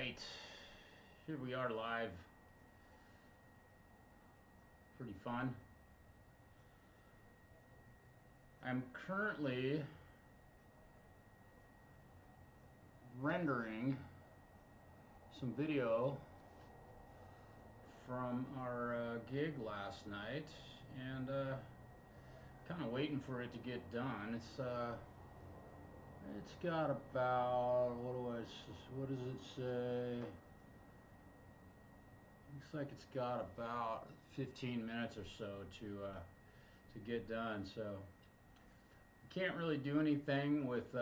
right, here we are live. Pretty fun. I'm currently rendering some video from our gig last night, and kind of waiting for it to get done. It's got about, what does it say? Looks like it's got about 15 minutes or so to get done. So can't really do anything with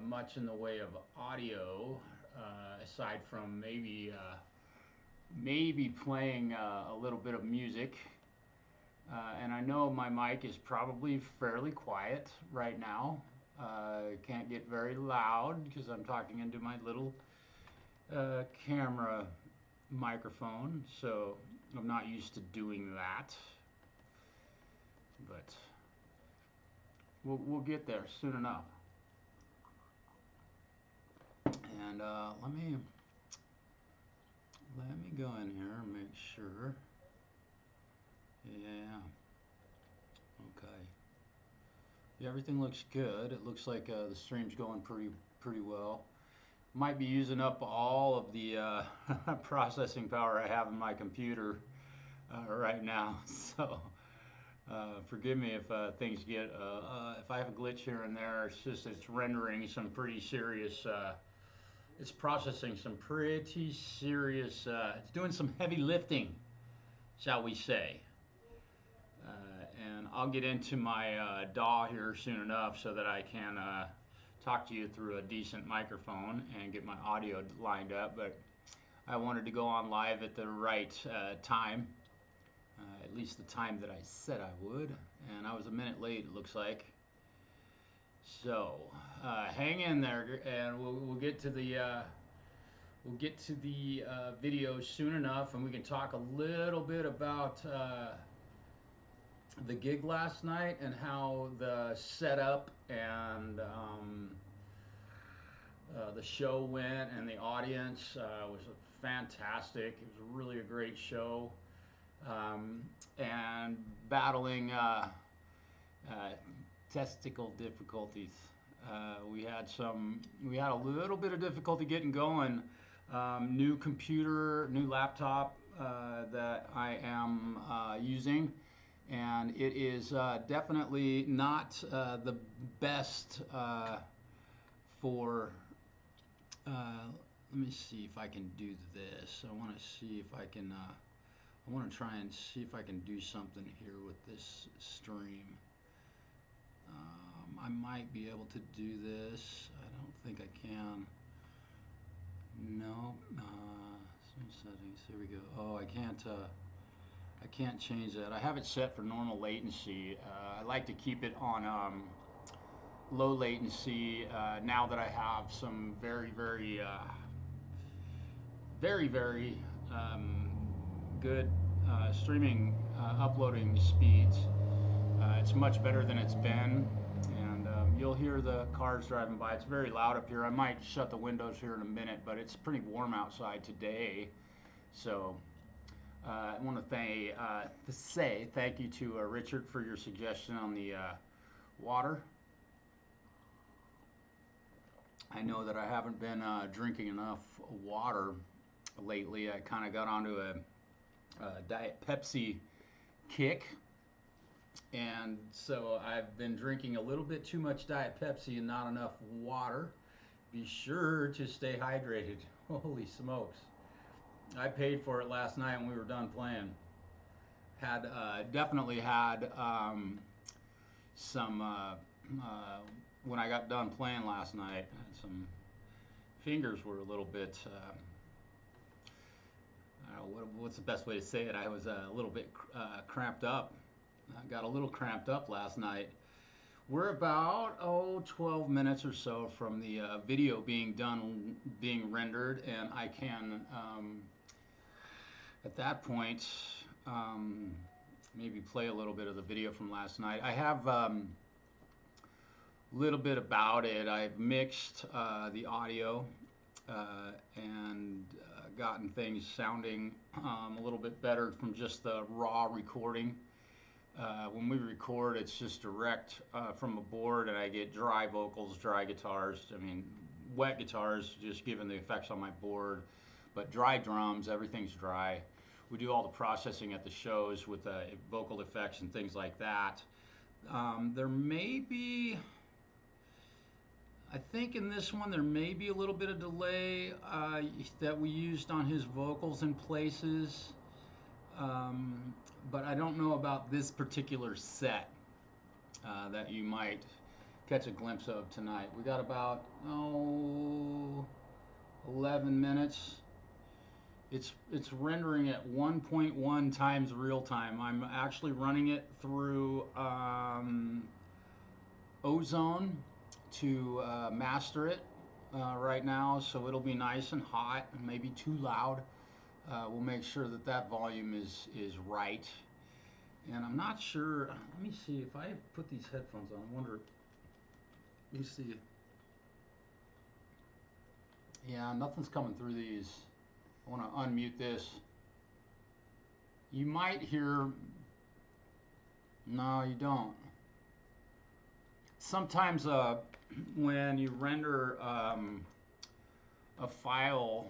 much in the way of audio, aside from maybe playing a little bit of music. And I know my mic is probably fairly quiet right now. Can't get very loud because I'm talking into my little camera microphone, so I'm not used to doing that. But we'll get there soon enough. And let me go in here and make sure. Yeah. Okay. Yeah, everything looks good. It looks like the stream's going pretty well. Might be using up all of the processing power I have in my computer right now. So forgive me if things get if I have a glitch here and there. It's rendering some pretty serious. It's processing some pretty serious. It's doing some heavy lifting, shall we say? And I'll get into my DAW here soon enough so that I can talk to you through a decent microphone and get my audio lined up. But I wanted to go on live at the right time, at least the time that I said I would, and I was a minute late, it looks like. So hang in there, and we'll get to the video soon enough, and we can talk a little bit about the gig last night and how the setup and the show went, and the audience was fantastic. It was really a great show, and battling testicle difficulties. We had a little bit of difficulty getting going. New computer, new laptop that I am using, and it is definitely not the best for let me see if I can do this. I want to see if I can I want to try and see if I can do something here with this stream. I might be able to do this. I don't think I can. No. Settings. Here we go. Oh, I can't change that. I have it set for normal latency. I like to keep it on low latency now that I have some very good streaming uploading speeds. It's much better than it's been, and you'll hear the cars driving by. It's very loud up here. I might shut the windows here in a minute, but it's pretty warm outside today. So I want to say thank you to Richard for your suggestion on the water. I know that I haven't been drinking enough water lately. I kind of got onto a Diet Pepsi kick, and so I've been drinking a little bit too much Diet Pepsi and not enough water. Be sure to stay hydrated. Holy smokes. I paid for it last night when we were done playing. Definitely had some when I got done playing last night, some fingers were a little bit I don't know, what's the best way to say it? I was a little bit cramped up. I got a little cramped up last night. We're about 12 minutes or so from the video being rendered, and I can at that point maybe play a little bit of the video from last night. I have little bit about it. I've mixed the audio and gotten things sounding a little bit better from just the raw recording. When we record, it's just direct from a board, and I get dry vocals, dry guitars. I mean, wet guitars, just given the effects on my board, but dry drums, everything's dry. We do all the processing at the shows with vocal effects and things like that. There may be, I think in this one, there may be a little bit of delay that we used on his vocals in places. But I don't know about this particular set that you might catch a glimpse of tonight. We got about 11 minutes. It's rendering at 1.1 times real time. I'm actually running it through Ozone to master it right now, so it'll be nice and hot and maybe too loud. We'll make sure that that volume is right. And I'm not sure, let me see, if I put these headphones on, I wonder, let me see. Yeah, nothing's coming through these. I want to unmute this. You might hear, no, you don't. Sometimes when you render a file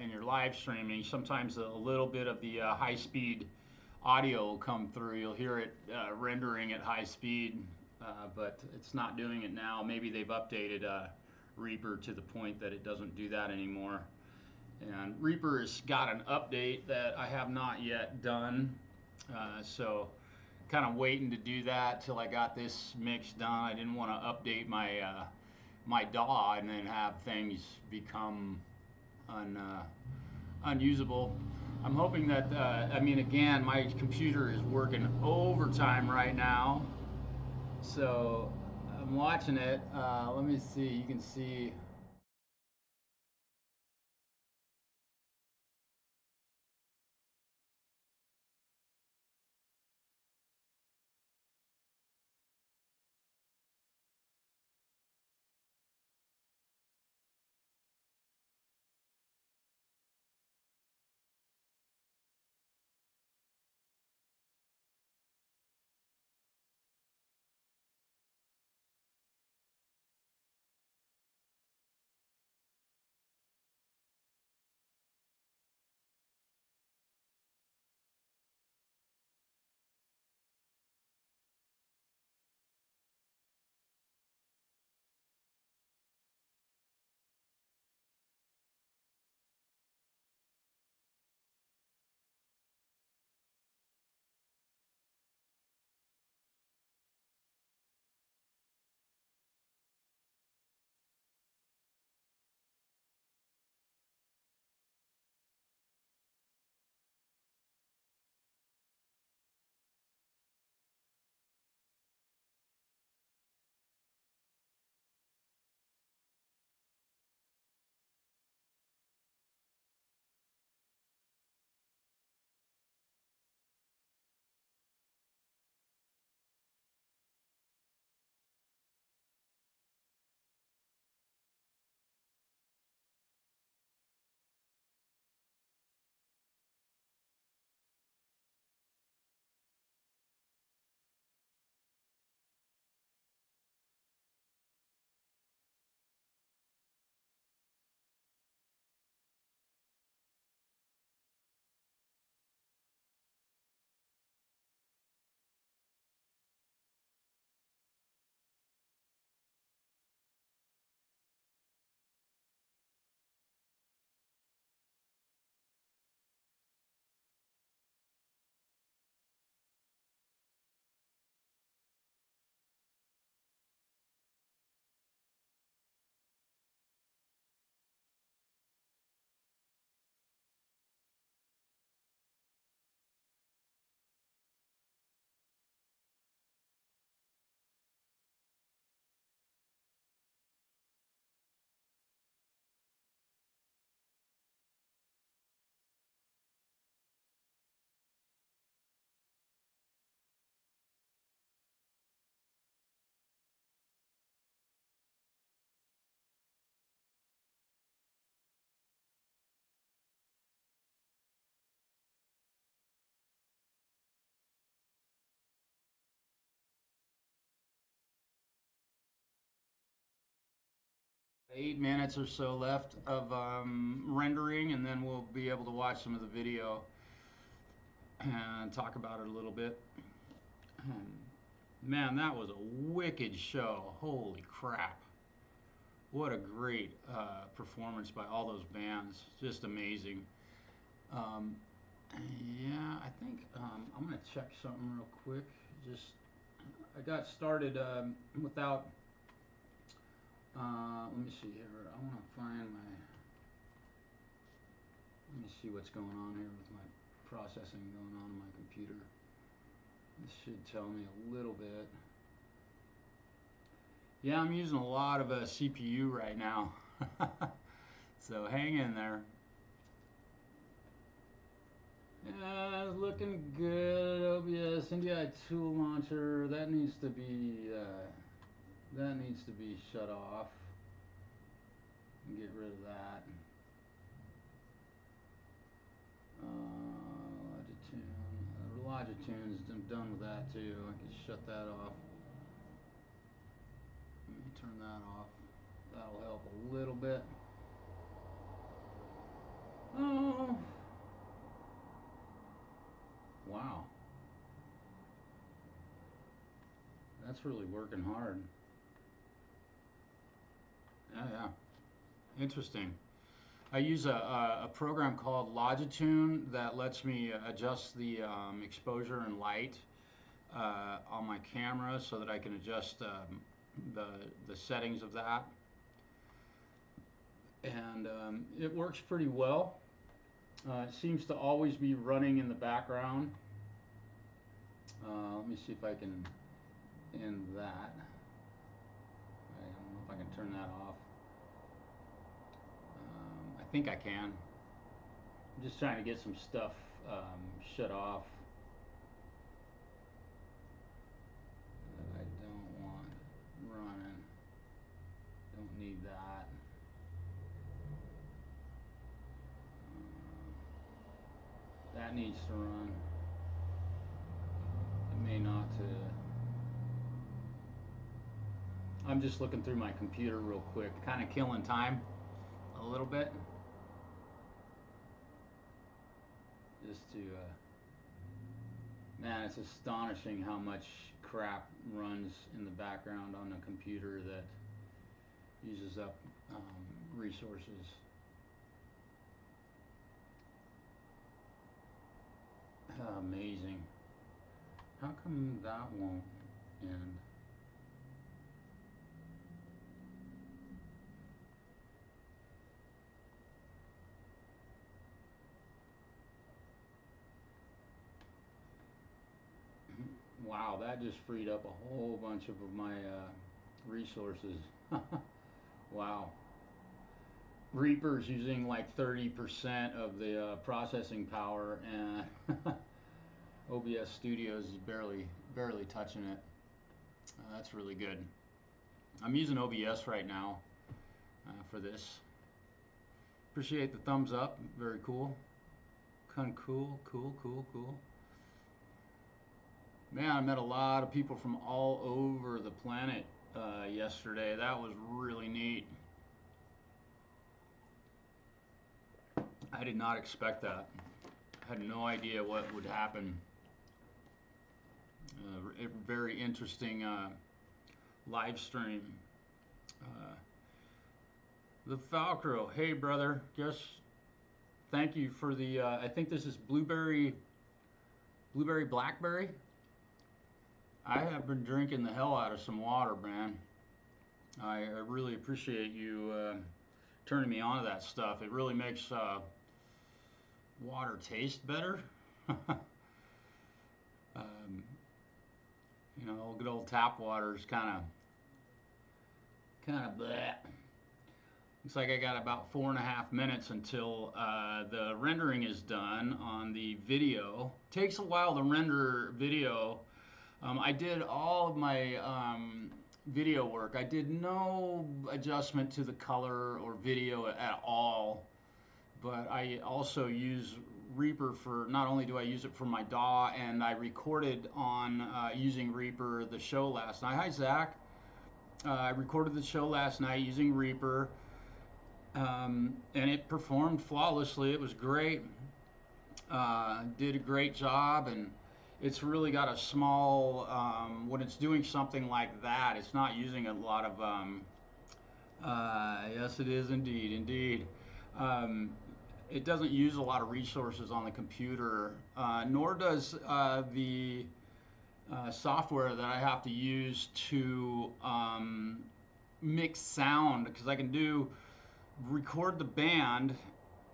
in your live streaming, sometimes a little bit of the high-speed audio will come through. You'll hear it rendering at high speed, but it's not doing it now. Maybe they've updated Reaper to the point that it doesn't do that anymore. And Reaper has got an update that I have not yet done, so kind of waiting to do that till I got this mix done. I didn't want to update my my DAW and then have things become unusable. I'm hoping that, I mean, again, my computer is working overtime right now, so I'm watching it. Let me see, you can see 8 minutes or so left of rendering, and then we'll be able to watch some of the video and talk about it a little bit. Man, that was a wicked show. Holy crap. What a great performance by all those bands. Just amazing. Yeah, I think I'm going to check something real quick. Just, I got started without, let me see here. I want to find my, let me see what's going on here with my processing going on my computer. This should tell me a little bit. Yeah, I'm using a lot of CPU right now. So hang in there. Yeah, it's looking good. OBS, NDI tool launcher. That needs to be shut off. And get rid of that. Logitune's done with that too. I can shut that off. Let me turn that off. That'll help a little bit. Oh. Wow. That's really working hard. Yeah. Interesting. I use a program called Logitune that lets me adjust the exposure and light on my camera so that I can adjust the settings of that. And it works pretty well. It seems to always be running in the background. Let me see if I can end that. I don't know if I can turn that off. I think I can. I'm just trying to get some stuff shut off that I don't want running. Don't need that. That needs to run. It may not. I'm just looking through my computer real quick, kind of killing time a little bit. Just to, man, it's astonishing how much crap runs in the background on a computer that uses up resources. Amazing. How come that won't end? Wow, that just freed up a whole bunch of my resources. Wow. Reaper's using like 30% of the processing power, and OBS Studios is barely touching it. That's really good. I'm using OBS right now for this. Appreciate the thumbs up. Very cool. Kind of cool. Man, I met a lot of people from all over the planet yesterday. That was really neat. I did not expect that. I had no idea what would happen. A very interesting live stream. TheFalCRO, hey brother, just thank you for the, I think this is blueberry blackberry. I have been drinking the hell out of some water, man. I really appreciate you turning me on to that stuff. It really makes water taste better. You know, good old tap water is kind of bleh. Looks like I got about 4.5 minutes until the rendering is done on the video. Takes a while to render video. I did all of my video work. I did no adjustment to the color or video at all, but I also use Reaper for, not only do I use it for my DAW, and I recorded on using Reaper the show last night. Hi Zach. I recorded the show last night using Reaper. and it performed flawlessly. It was great. Did a great job, and it's really got a small, when it's doing something like that, it's not using a lot of, yes it is indeed. Um, it doesn't use a lot of resources on the computer, nor does the software that I have to use to mix sound, because I can record the band,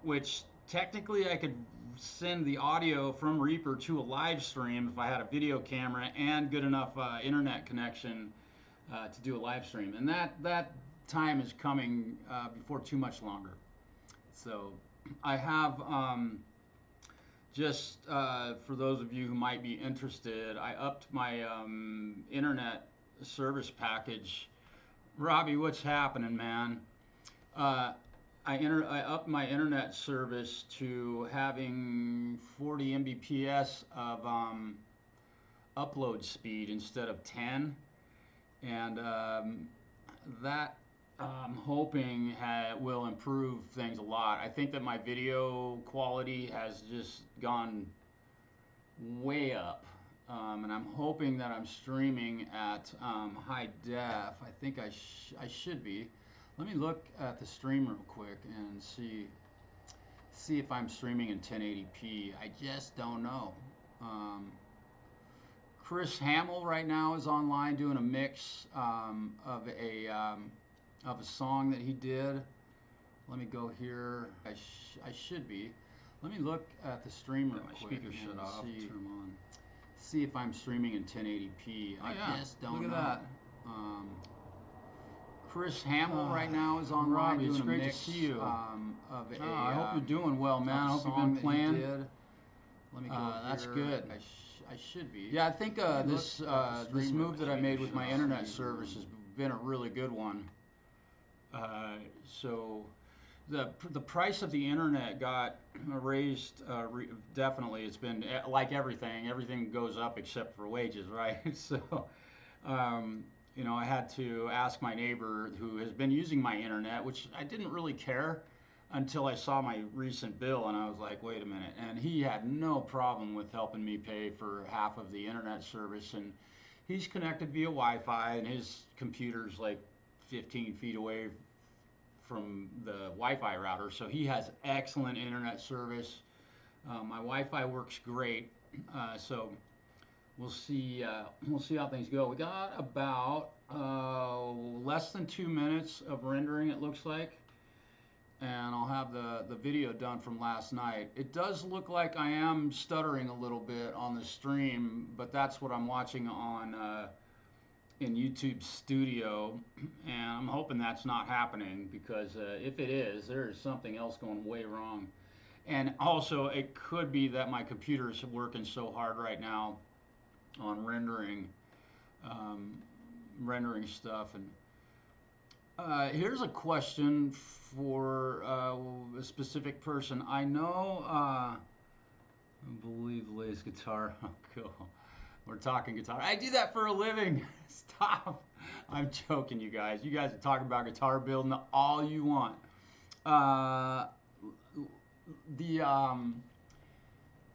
which technically I could send the audio from Reaper to a live stream if I had a video camera and good enough internet connection to do a live stream. And that time is coming before too much longer. So I have, just for those of you who might be interested, I upped my internet service package. Robbie, what's happening, man? I upped my internet service to having 40 Mbps of upload speed instead of 10, and that I'm hoping will improve things a lot. I think that my video quality has just gone way up, and I'm hoping that I'm streaming at high def. I think I should be. Let me look at the stream real quick and see if I'm streaming in 1080p. I just don't know. Chris Hamill right now is online doing a mix of a song that he did. Let me go here. I should be. Let me look at the stream real quick. Speaker shut off. Turn them on. See if I'm streaming in 1080p. Oh, I just don't know. Look at that. Chris Hamill right now is online doing a mix. To see you. I hope you're doing well, man. I hope you've been playing. Let me go. That's good. I should be. Yeah, I think this move that I made with my internet service has been a really good one. So the price of the internet got raised definitely. It's been like everything goes up except for wages, right? So you know, I had to ask my neighbor who has been using my internet, which I didn't really care until I saw my recent bill, and I was like, wait a minute. And he had no problem with helping me pay for half of the internet service, and he's connected via Wi-Fi, and his computer's like 15 feet away from the Wi-Fi router, so he has excellent internet service. My Wi-Fi works great, so we'll see how things go. We got about less than 2 minutes of rendering, it looks like, and I'll have the video done from last night. It does look like I am stuttering a little bit on the stream, but that's what I'm watching on in YouTube Studio, and I'm hoping that's not happening, because if it is, there is something else going way wrong. And also, it could be that my computer is working so hard right now on rendering stuff. And here's a question for a specific person. I know, I believe Lay's guitar. Oh, cool. We're talking guitar. I do that for a living. Stop. I'm joking, you guys. You guys are talking about guitar building all you want.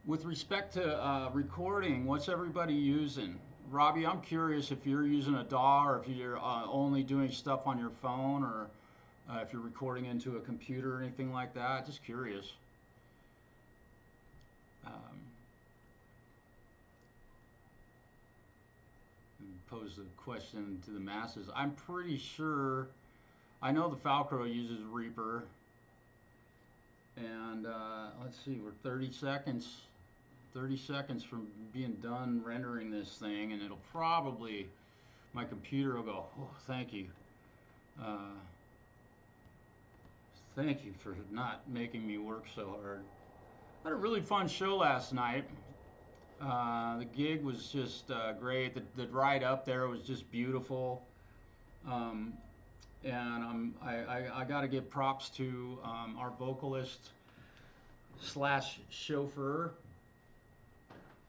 With respect to recording, what's everybody using? Robbie, I'm curious if you're using a DAW, or if you're only doing stuff on your phone, or if you're recording into a computer or anything like that. Just curious. Pose the question to the masses. I'm pretty sure, I know the Falcro uses Reaper, and let's see, we're 30 seconds from being done rendering this thing, and it'll probably, my computer will go, oh, thank you for not making me work so hard. I had a really fun show last night. The gig was just great. The ride up there was just beautiful, and I got to give props to our vocalist / chauffeur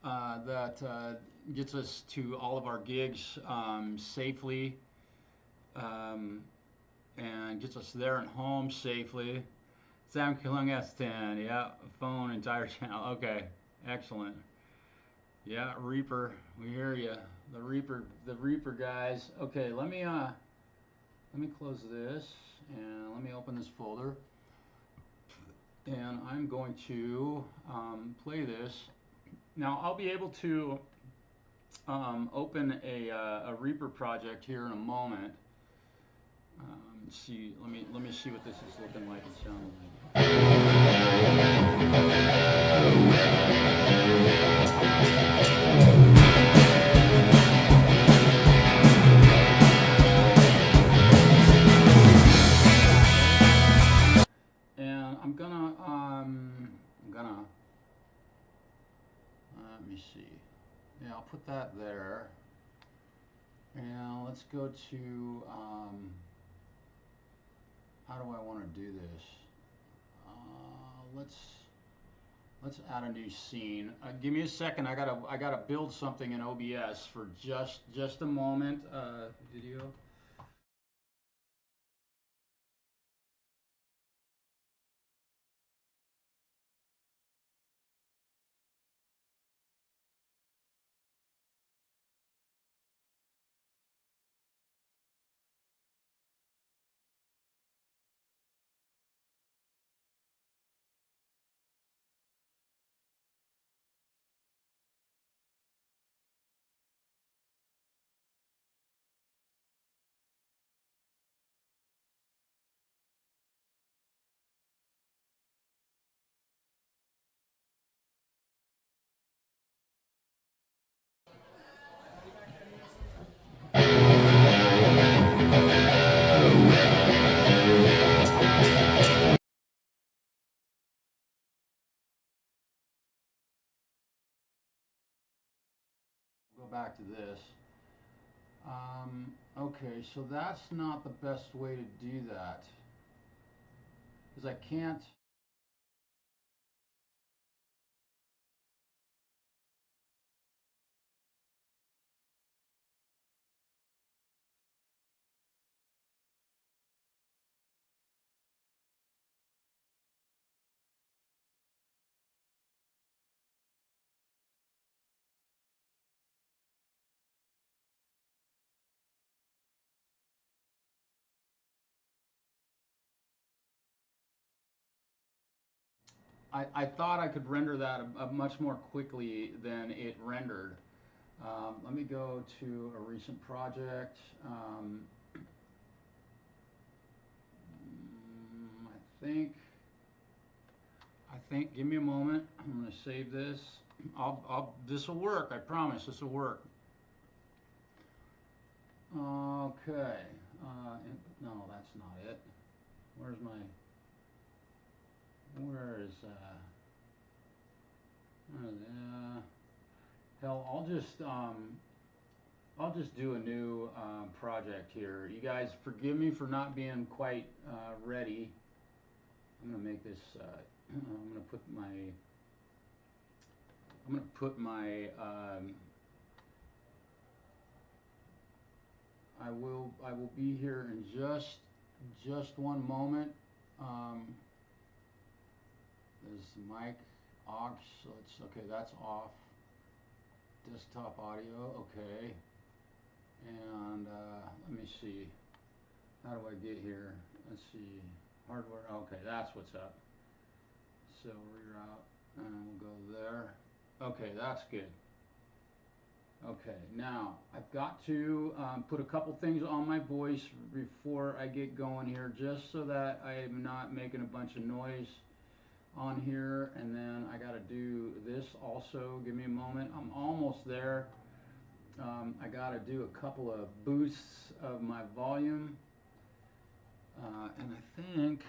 that gets us to all of our gigs safely. and gets us there and home safely. Samsung S10, yeah, phone, entire channel. Okay, excellent. Yeah, Reaper, we hear you. The Reaper guys. Okay, let me close this and let me open this folder. And I'm going to play this. Now I'll be able to open a Reaper project here in a moment. See, let me see what this is looking like and sounding And I'm gonna let me see. Yeah, I'll put that there. And let's go to how do I want to do this? Let's add a new scene. Give me a second. I gotta build something in OBS for just a moment. Video. Go back to this. Okay, so that's not the best way to do that, because I can't. I thought I could render that much more quickly than it rendered. Let me go to a recent project. I think, give me a moment. I'm going to save this. This will work. I promise this will work. Okay. No, that's not it. Where's my? Where is hell, I'll just do a new project here. You guys forgive me for not being quite ready. I'm gonna make this. I'm gonna put my. I will be here in just one moment. There's the mic aux, so it's okay. That's off. Desktop audio, okay. And let me see. How do I get here? Let's see. Hardware. Okay, that's what's up. So reroute, and we'll go there. Okay, that's good. Okay, now I've got to put a couple things on my voice before I get going here, just so that I'm not making a bunch of noise on here. And then I got to do this also. Give me a moment. I'm almost there. I got to do a couple of boosts of my volume. And I think,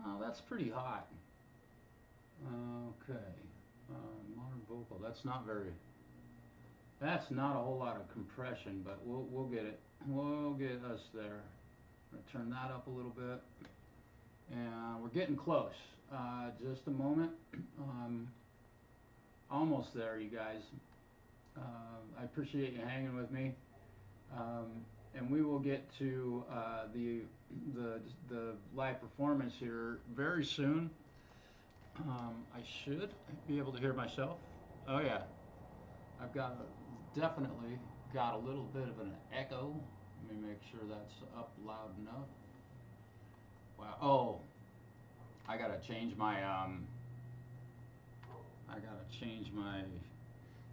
oh, that's pretty hot. Okay, modern vocal. That's not a whole lot of compression, but we'll get it. We'll get us there. I'm gonna turn that up a little bit, and we're getting close. Just a moment. Almost there, you guys. I appreciate you hanging with me, and we will get to the live performance here very soon. I should be able to hear myself. Oh yeah, I've definitely got a little bit of an echo. Let me make sure that's up loud enough. Wow. Oh, I gotta change my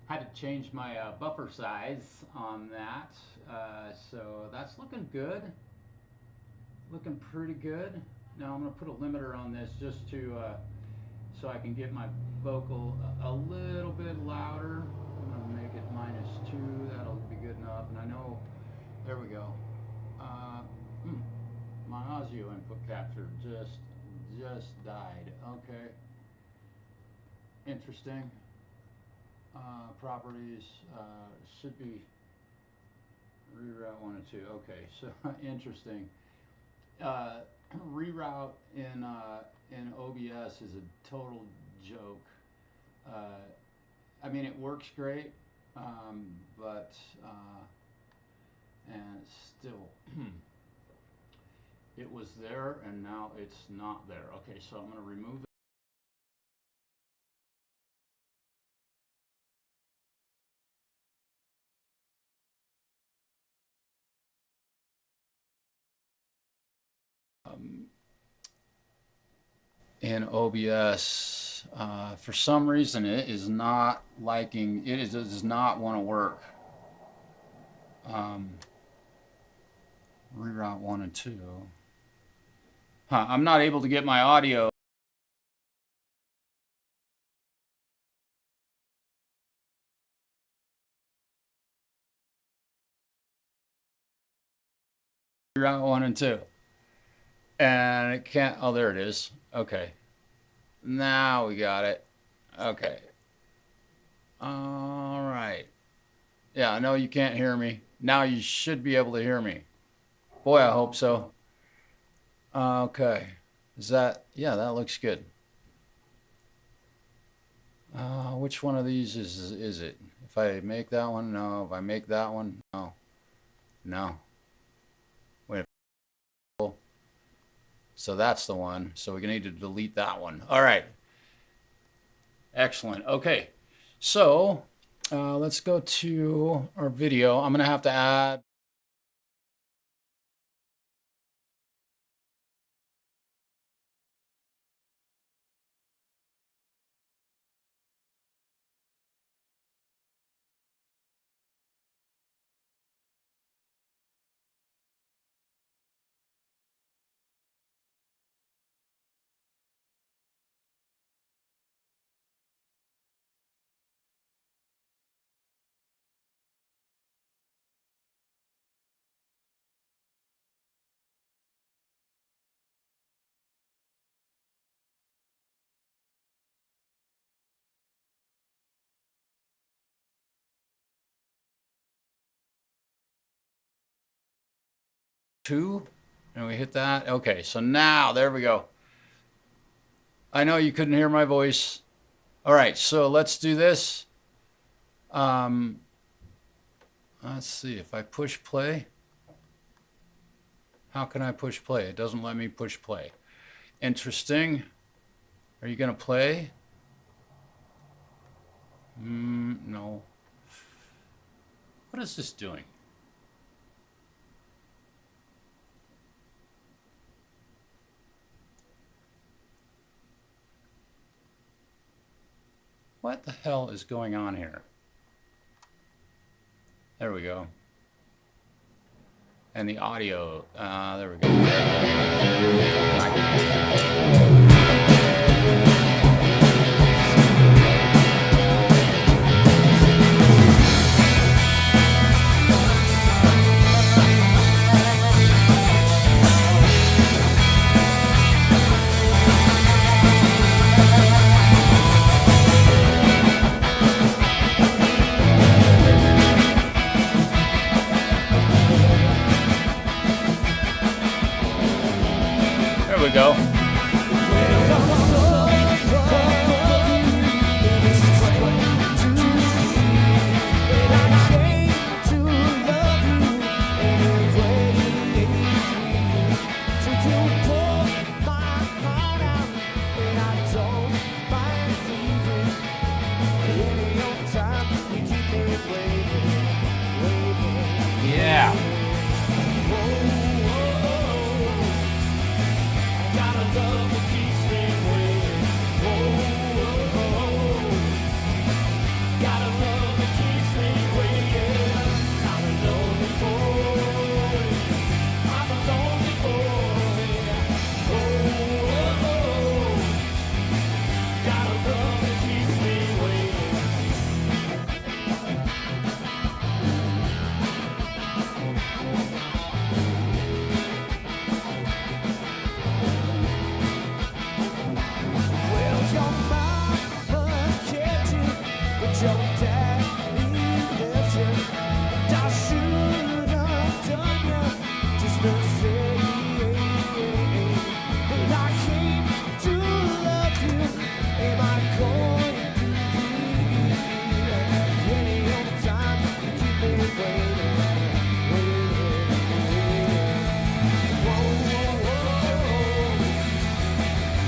I had to change my buffer size on that. So that's looking good. Looking pretty good. Now I'm gonna put a limiter on this just to so I can get my vocal a little bit louder. I'm gonna make it -2. That'll be good enough. And I know, there we go. My audio input capture just died. Okay. Interesting. Properties should be reroute 1 and 2. Okay, so interesting. Reroute in OBS is a total joke. I mean, it works great, but and still, it was there and now it's not there. Okay, so I'm going to remove it. In OBS, for some reason it is not liking, it does not want to work. Reroute 1 and 2. I'm not able to get my audio. Reroute 1 and 2. And it can't, oh, there it is. Okay. Now we got it. Okay. All right. Yeah, I know you can't hear me. Now you should be able to hear me. Boy, I hope so. Okay. Is that, yeah, that looks good. Which one of these is it? If I make that one, no. If I make that one, no. No. Wait. So that's the one. So we need to delete that one. All right. Excellent. Okay. So let's go to our video. I'm going to have to add. Two, and we hit that. Okay, so now there we go. I know you couldn't hear my voice. All right, so let's do this. Let's see if I push play. How can I push play? It doesn't let me push play. Interesting. Are you gonna play? No. What is this doing? What the hell is going on here? There we go. And the audio, there we go. Go.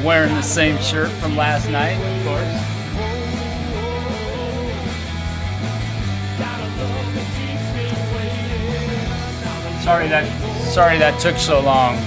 Wearing the same shirt from last night, of course. Sorry that took so long.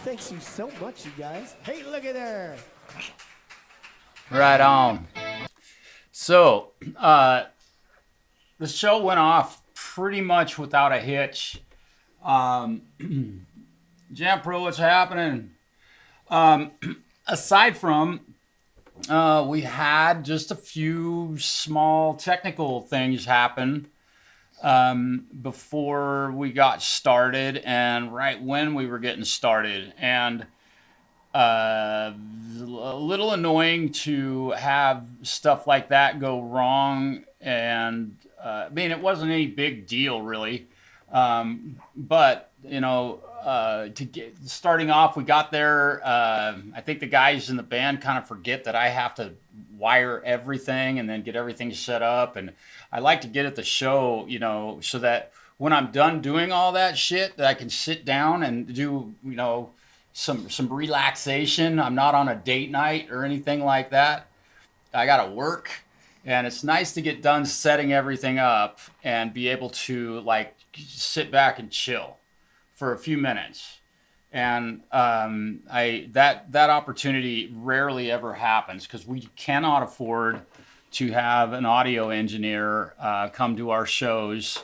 Thanks you so much, you guys. Hey, look at her. Right on. So, the show went off pretty much without a hitch. Jampro, what's happening? Aside from, we had just a few small technical things happen before we got started and right when we were getting started. And a little annoying to have stuff like that go wrong. And I mean, it wasn't any big deal really. But, you know, to get starting off, we got there. I think the guys in the band kind of forget that I have to wire everything and then get everything set up. And I like to get at the show, you know, so that when I'm done doing all that shit, that I can sit down and do, you know, some relaxation. I'm not on a date night or anything like that. I got to work. And it's nice to get done setting everything up and be able to like sit back and chill for a few minutes. And that opportunity rarely ever happens because we cannot afford to have an audio engineer come to our shows.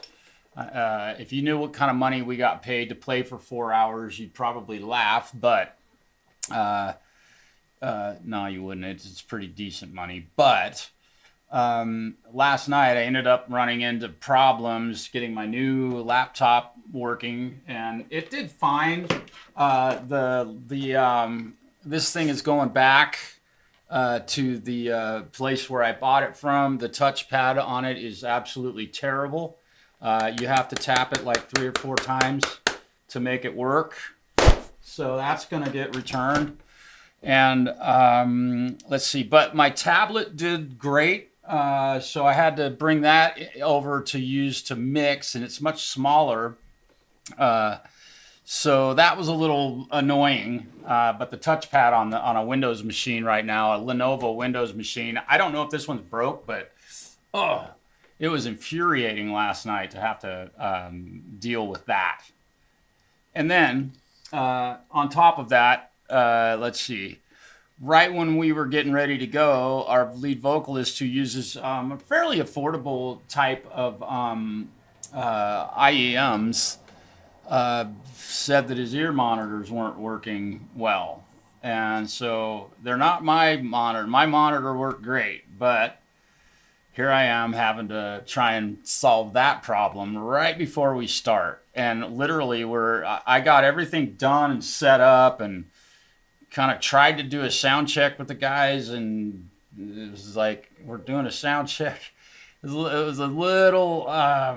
If you knew what kind of money we got paid to play for 4 hours, you'd probably laugh, but no, you wouldn't. It's pretty decent money. But last night I ended up running into problems getting my new laptop working, and it did fine. This thing is going back to the place where I bought it from. The touchpad on it is absolutely terrible. You have to tap it like 3 or 4 times to make it work. So that's going to get returned. And let's see, but my tablet did great. So I had to bring that over to use to mix, and it's much smaller. So that was a little annoying. But the touchpad on a Windows machine right now, a Lenovo Windows machine, I don't know if this one's broke, but it was infuriating last night to have to deal with that. And then on top of that, let's see. Right when we were getting ready to go, our lead vocalist, who uses a fairly affordable type of IEMs, said that his ear monitors weren't working well. And so they're not my monitor. My monitor worked great, but here I am having to try and solve that problem right before we start. And literally I got everything done and set up and kind of tried to do a sound check with the guys, and it was like, we're doing a sound check. It was a little, I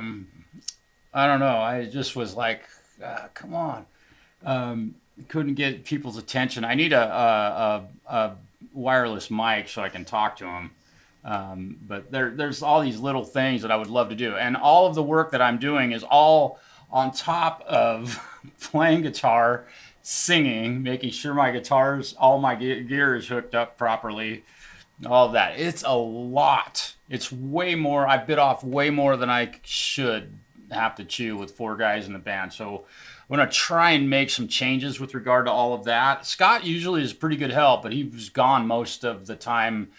don't know. I just was like, come on. Couldn't get people's attention. I need a wireless mic so I can talk to them. But there's all these little things that I would love to do. And all of the work that I'm doing is all on top of playing guitar, singing, making sure my guitars, all my gear is hooked up properly, all of that. It's a lot. It's way more. I bit off way more than I should have to chew with 4 guys in the band. So I'm going to try and make some changes with regard to all of that. Scott usually is pretty good help, but he was gone most of the time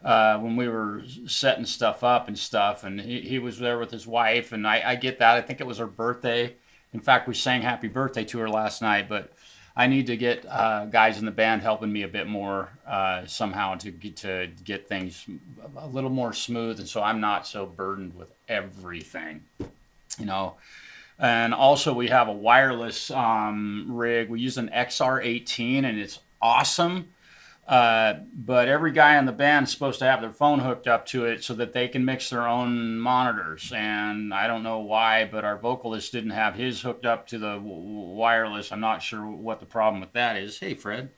when we were setting stuff up and stuff. And he was there with his wife, and I get that. I think it was her birthday. In fact, we sang happy birthday to her last night, but I need to get guys in the band helping me a bit more somehow to get things a little more smooth, and so I'm not so burdened with everything, you know. And also we have a wireless rig. We use an XR18, and it's awesome. But every guy in the band is supposed to have their phone hooked up to it so that they can mix their own monitors. And I don't know why, but our vocalist didn't have his hooked up to the wireless. I'm not sure what the problem with that is. Hey, Fred.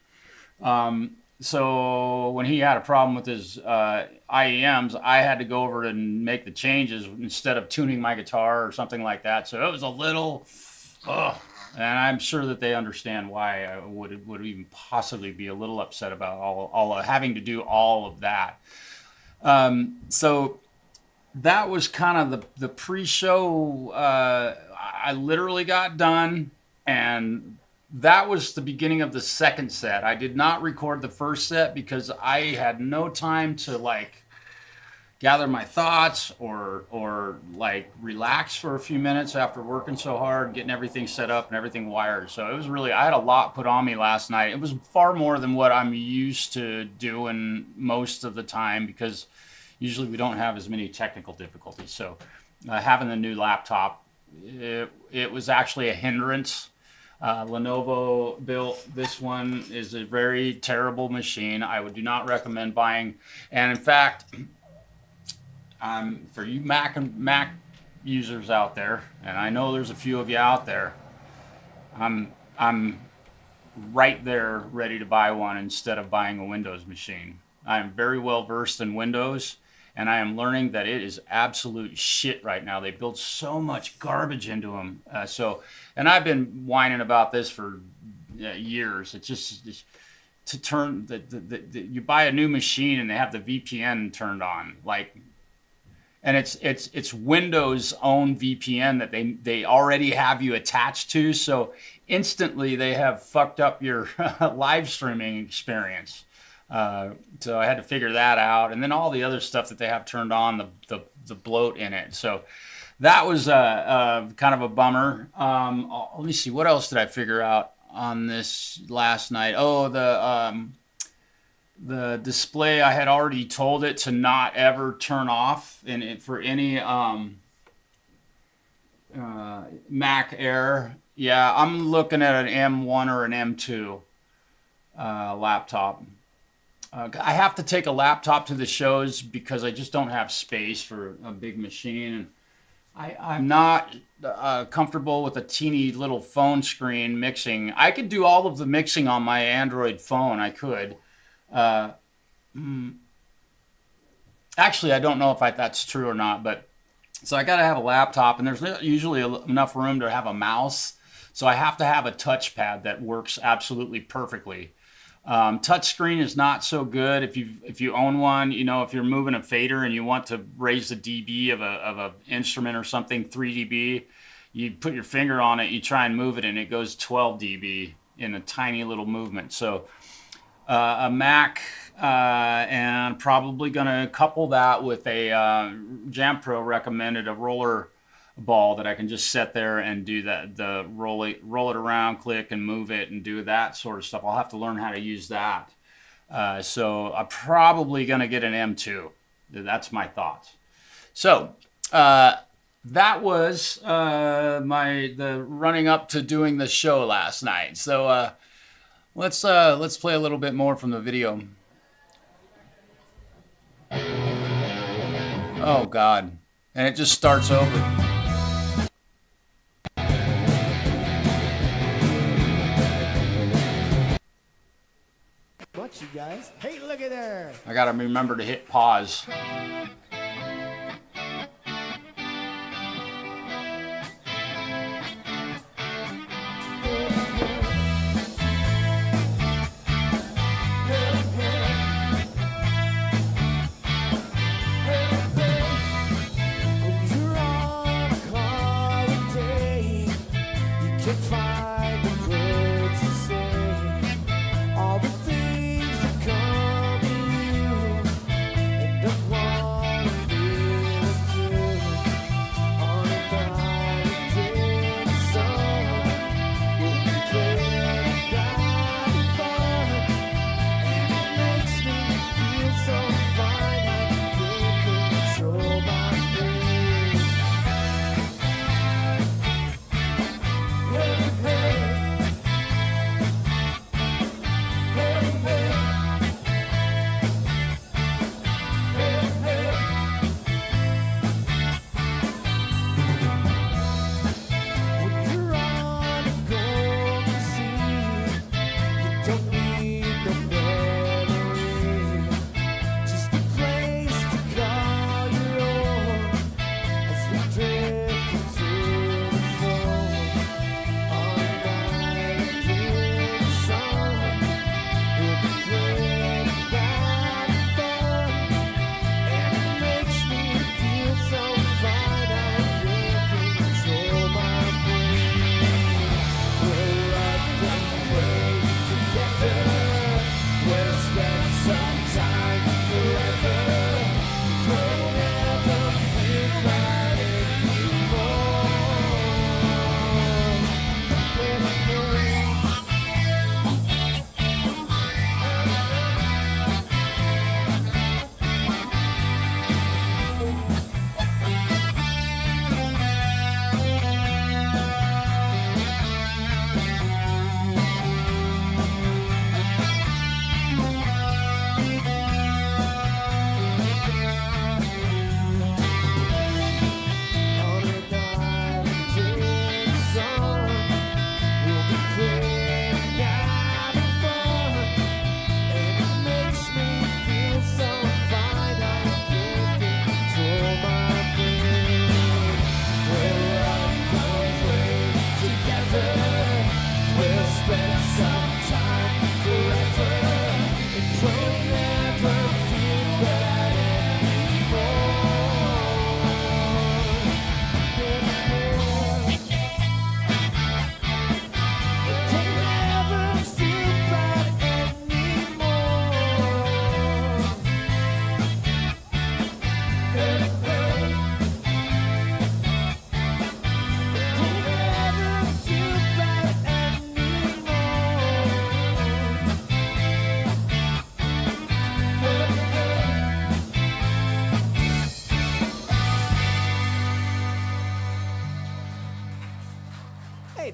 So when he had a problem with his IEMs, I had to go over and make the changes instead of tuning my guitar or something like that. So it was a little, and I'm sure that they understand why I would even possibly be a little upset about all having to do all of that. So that was kind of the pre-show. I literally got done, and that was the beginning of the second set. I did not record the first set because I had no time to like gather my thoughts or like relax for a few minutes after working so hard, getting everything set up and everything wired. So it was really, I had a lot put on me last night. It was far more than what I'm used to doing most of the time because usually we don't have as many technical difficulties. So having the new laptop, it was actually a hindrance. Lenovo built this one. Is a very terrible machine. I do not recommend buying. And in fact, for you Mac users out there, and I know there's a few of you out there, I'm right there ready to buy one instead of buying a Windows machine. I am very well versed in Windows, and I am learning that it is absolute shit right now. They build so much garbage into them. And I've been whining about this for years. It's just to turn you buy a new machine and they have the VPN turned on, like, and it's Windows' own VPN that they already have you attached to. So instantly they have fucked up your live streaming experience. So I had to figure that out, and then all the other stuff that they have turned on, the bloat in it. So that was kind of a bummer. Let me see, what else did I figure out on this last night? Oh, the display, I had already told it to not ever turn off for any Mac Air. Yeah, I'm looking at an M1 or an M2 laptop. I have to take a laptop to the shows because I just don't have space for a big machine. And I'm not comfortable with a teeny little phone screen mixing. I could do all of the mixing on my Android phone. I could. Actually, I don't know if that's true or not, but so I got to have a laptop, and there's usually enough room to have a mouse. So I have to have a touchpad that works absolutely perfectly. Touchscreen is not so good if you own one. You know, if you're moving a fader and you want to raise the dB of a instrument or something, 3 dB, you put your finger on it, you try and move it, and it goes 12 dB in a tiny little movement. So a Mac, and probably going to couple that with a Jampro recommended a roller ball that I can just set there and do the roll it around, click and move it and do that sort of stuff. I'll have to learn how to use that. So I'm probably going to get an M2. That's my thoughts. So that was the running up to doing the show last night. So let's play a little bit more from the video. Oh God. And it just starts over. Much, you guys. Hey, look at there. I gotta remember to hit pause.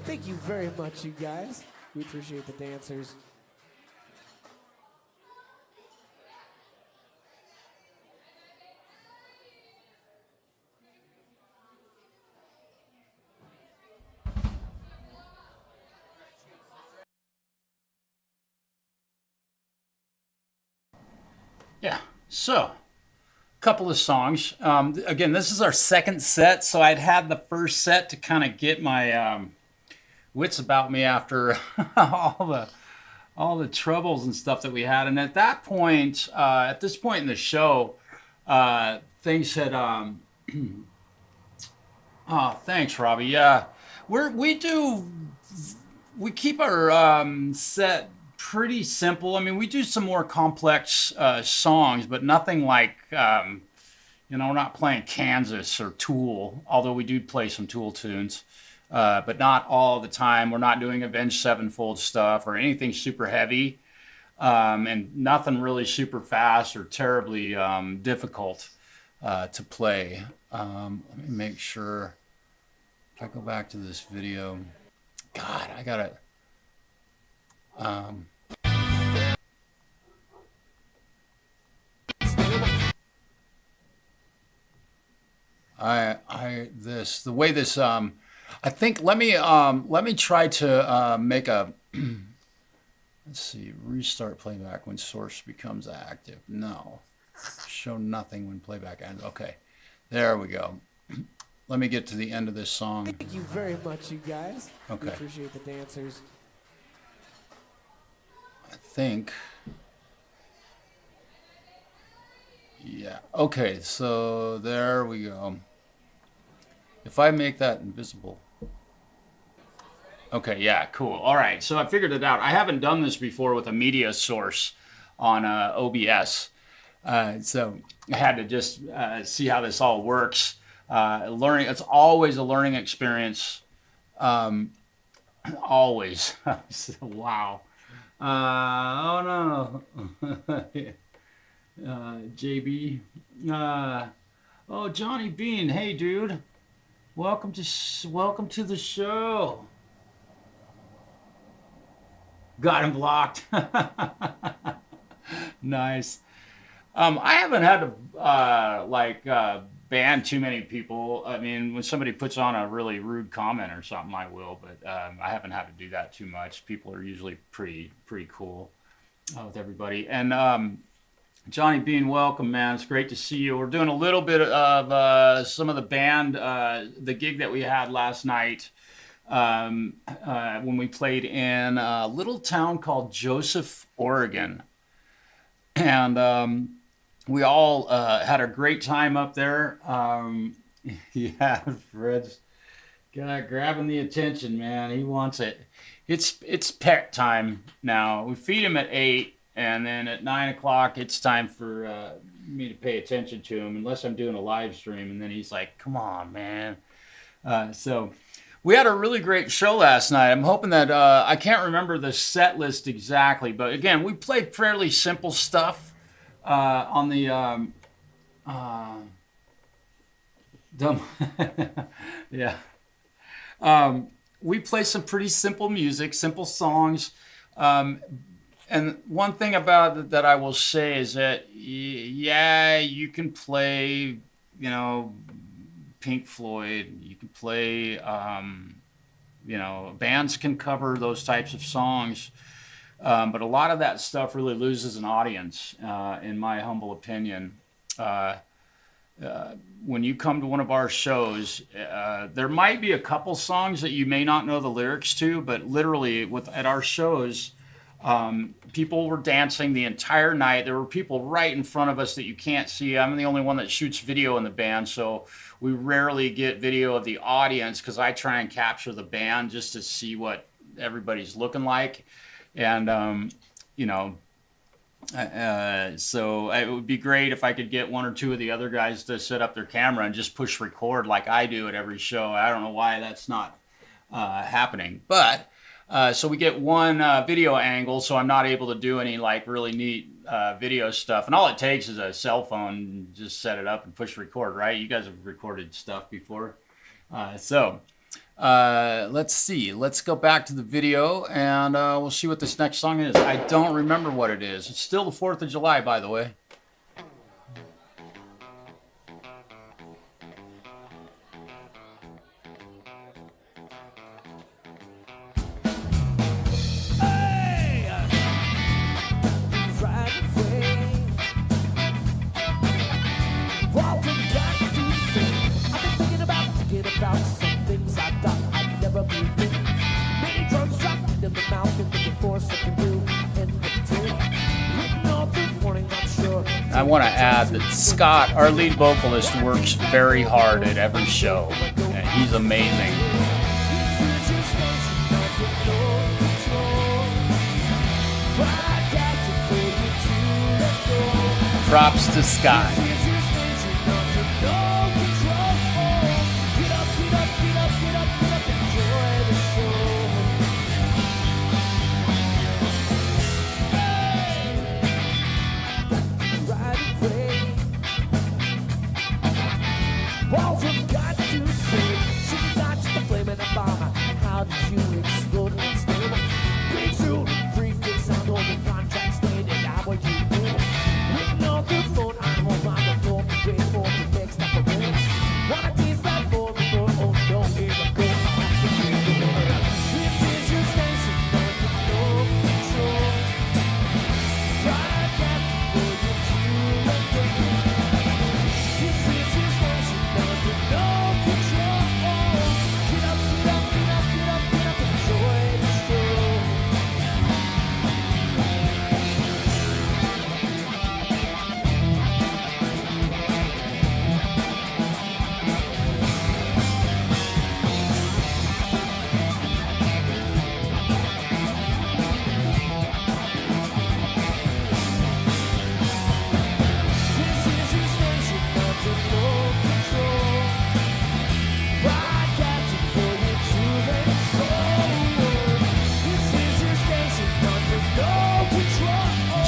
Thank you very much, you guys. We appreciate the dancers. Yeah, so a couple of songs. Again, this is our second set, so I'd had the first set to kind of get my wits about me after all the troubles and stuff that we had. And at that point, at this point in the show, things had. Oh, thanks, Robbie. Yeah, we keep our set pretty simple. I mean, we do some more complex songs, but nothing like, we're not playing Kansas or Tool, although we do play some Tool tunes, but not all the time. We're not doing Avenged Sevenfold stuff or anything super heavy, and nothing really super fast or terribly difficult to play. Let me make sure. If I go back to this video, God, I gotta. I think let me try to make a Let's see, restart playback when source becomes active. No. Show nothing when playback ends. Okay, there we go. Let me get to the end of this song. Thank you very much, you guys. Okay. We appreciate the dancers. I think. Yeah, okay, so there we go. If I make that invisible. Okay, yeah, cool. All right, so I figured it out. I haven't done this before with a media source on OBS. So I had to just see how this all works. Learning, it's always a learning experience. Always. Wow. Oh no. JB. Oh, Johnny Bean. Hey, dude. Welcome to the show. Got him blocked. Nice. I haven't had to ban too many people. I mean, when somebody puts on a really rude comment or something, I will, but I haven't had to do that too much. People are usually pretty cool with everybody. And Johnny Bean, welcome, man. It's great to see you. We're doing a little bit of some of the band, the gig that we had last night. When we played in a little town called Joseph, Oregon. And we all had a great time up there. Yeah, Fred's grabbing the attention, man. He wants it. It's pet time now. We feed him at 8, and then at 9 o'clock, it's time for me to pay attention to him, unless I'm doing a live stream. And then he's like, come on, man. So we had a really great show last night. I'm hoping that, I can't remember the set list exactly, but again, we played fairly simple stuff on the, yeah. We play some pretty simple music, simple songs. And one thing about it that I will say is that, yeah, you can play, you know, Pink Floyd, you can play, you know, bands can cover those types of songs, but a lot of that stuff really loses an audience, in my humble opinion. When you come to one of our shows, there might be a couple songs that you may not know the lyrics to, but literally at our shows, people were dancing the entire night. There were people right in front of us that you can't see. I'm the only one that shoots video in the band, so we rarely get video of the audience because I try and capture the band just to see what everybody's looking like. And, you know, so it would be great if I could get one or two of the other guys to set up their camera and just push record like I do at every show. I don't know why that's not happening, but so we get one video angle, so I'm not able to do any like really neat video stuff. And all it takes is a cell phone, just set it up and push record, right? You guys have recorded stuff before. Let's see. Let's go back to the video and we'll see what this next song is. I don't remember what it is. It's still the 4th of July, by the way. I want to add that Scott, our lead vocalist, works very hard at every show. He's amazing. Props to Scott. How did you explode and explode? Big suit, briefcase, sound on the contract stated. How are you doing? Written on the phone, I'm home on the door. Wait for the next step of it. Wanna tease that boy before, oh no, here we go. This is your station, no control.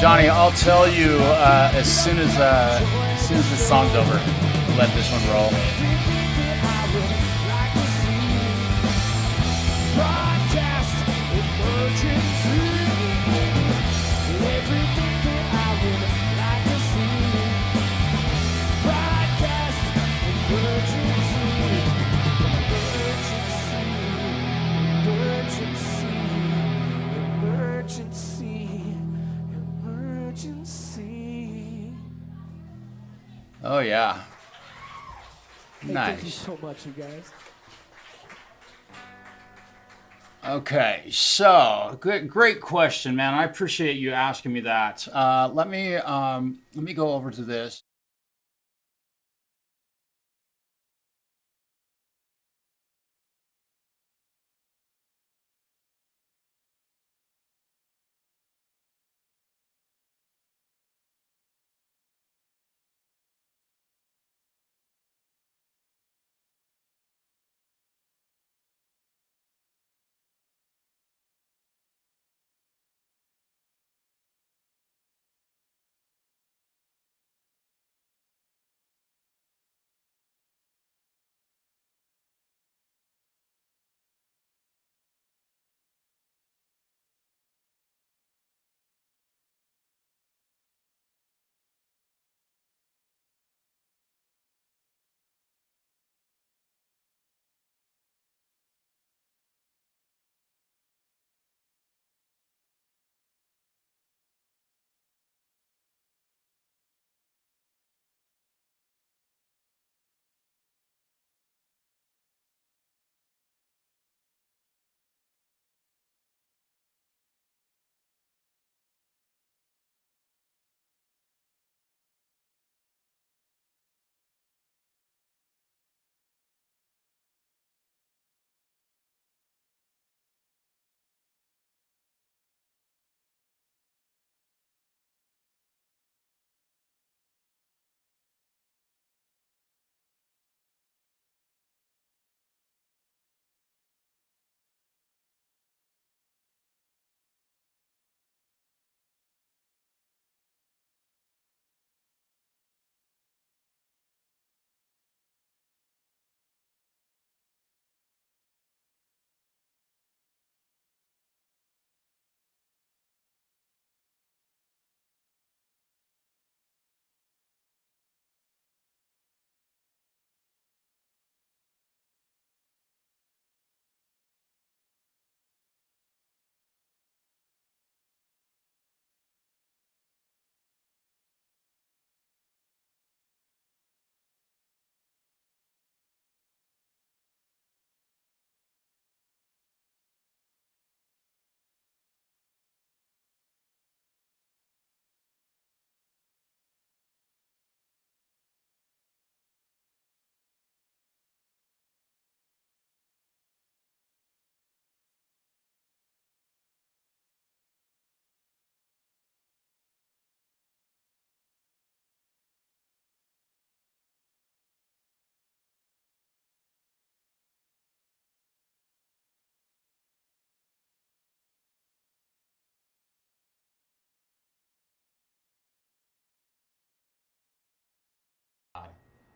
Johnny, I'll tell you as soon as this song's over. Let this one roll. Oh yeah. Nice. Thank you so much, you guys. Okay, so great question, man. I appreciate you asking me that. Let me go over to this.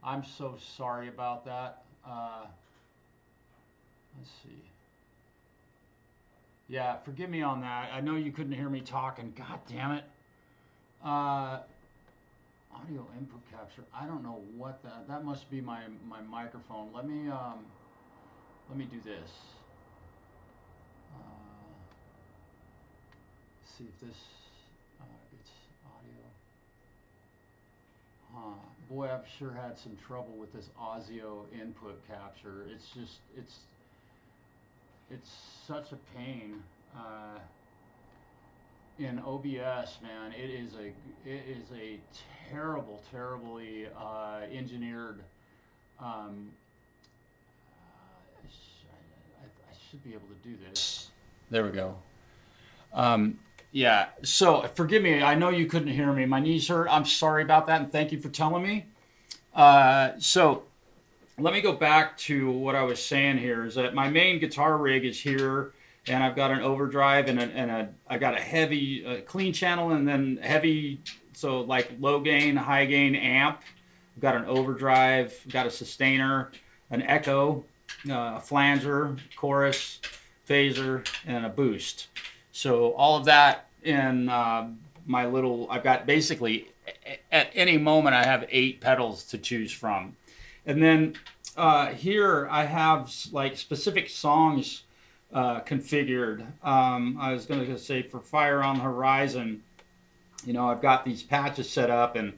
I'm so sorry about that. Let's see. Yeah, forgive me on that. I know you couldn't hear me talking. God damn it. Audio input capture. I don't know what that must be my microphone. Let me do this. See if this gets audio. Huh. Boy, I've sure had some trouble with this audio input capture. It's just it's such a pain. In OBS, man, it is a terribly engineered. I should be able to do this. There we go. Yeah, so forgive me. I know you couldn't hear me. My knees hurt. I'm sorry about that, and thank you for telling me. So let me go back to what I was saying here, is that my main guitar rig is here and I've got an overdrive I got a heavy clean channel and then heavy, so like low gain, high gain amp. I've got an overdrive, got a sustainer, an echo, a flanger, chorus, phaser, and a boost. So all of that in my little, I've got basically at any moment I have 8 pedals to choose from. And then here I have like specific songs configured. I was going to say for Fire on the Horizon, you know, I've got these patches set up, and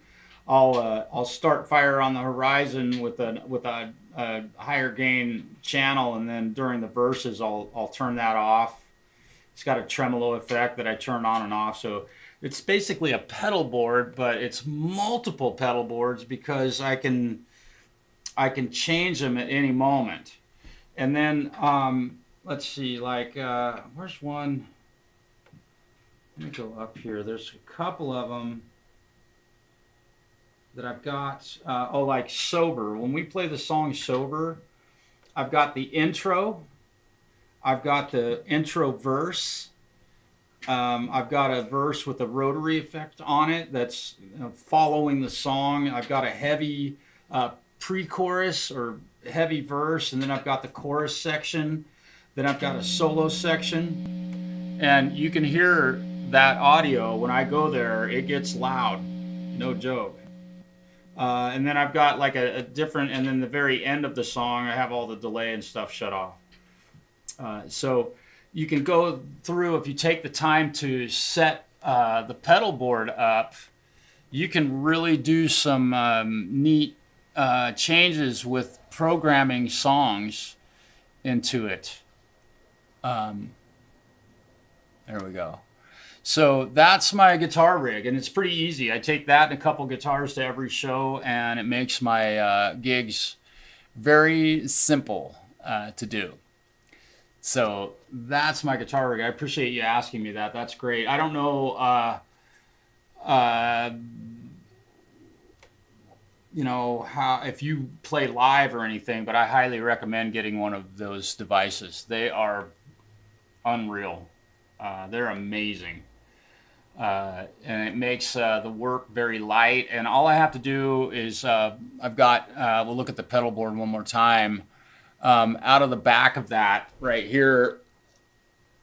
I'll start Fire on the Horizon with a higher gain channel, and then during the verses I'll turn that off. It's got a tremolo effect that I turn on and off, so it's basically a pedal board, but it's multiple pedal boards because I can change them at any moment. And then let's see, like where's one? Let me go up here. There's a couple of them that I've got. Oh, like Sober. When we play the song Sober, I've got the intro. I've got the intro verse. I've got a verse with a rotary effect on it that's following the song. I've got a heavy pre-chorus or heavy verse, and then I've got the chorus section. Then I've got a solo section. And you can hear that audio when I go there. It gets loud. No joke. And then I've got like a different, and then the very end of the song, I have all the delay and stuff shut off. So you can go through, if you take the time to set the pedal board up, you can really do some neat changes with programming songs into it. There we go. So that's my guitar rig, and it's pretty easy. I take that and a couple guitars to every show, and it makes my gigs very simple to do. So that's my guitar rig. I appreciate you asking me that. That's great. I don't know, you know, how, if you play live or anything, but I highly recommend getting one of those devices. They are unreal. They're amazing. And it makes the work very light. And all I have to do is, I've got, we'll look at the pedal board one more time. Out of the back of that right here,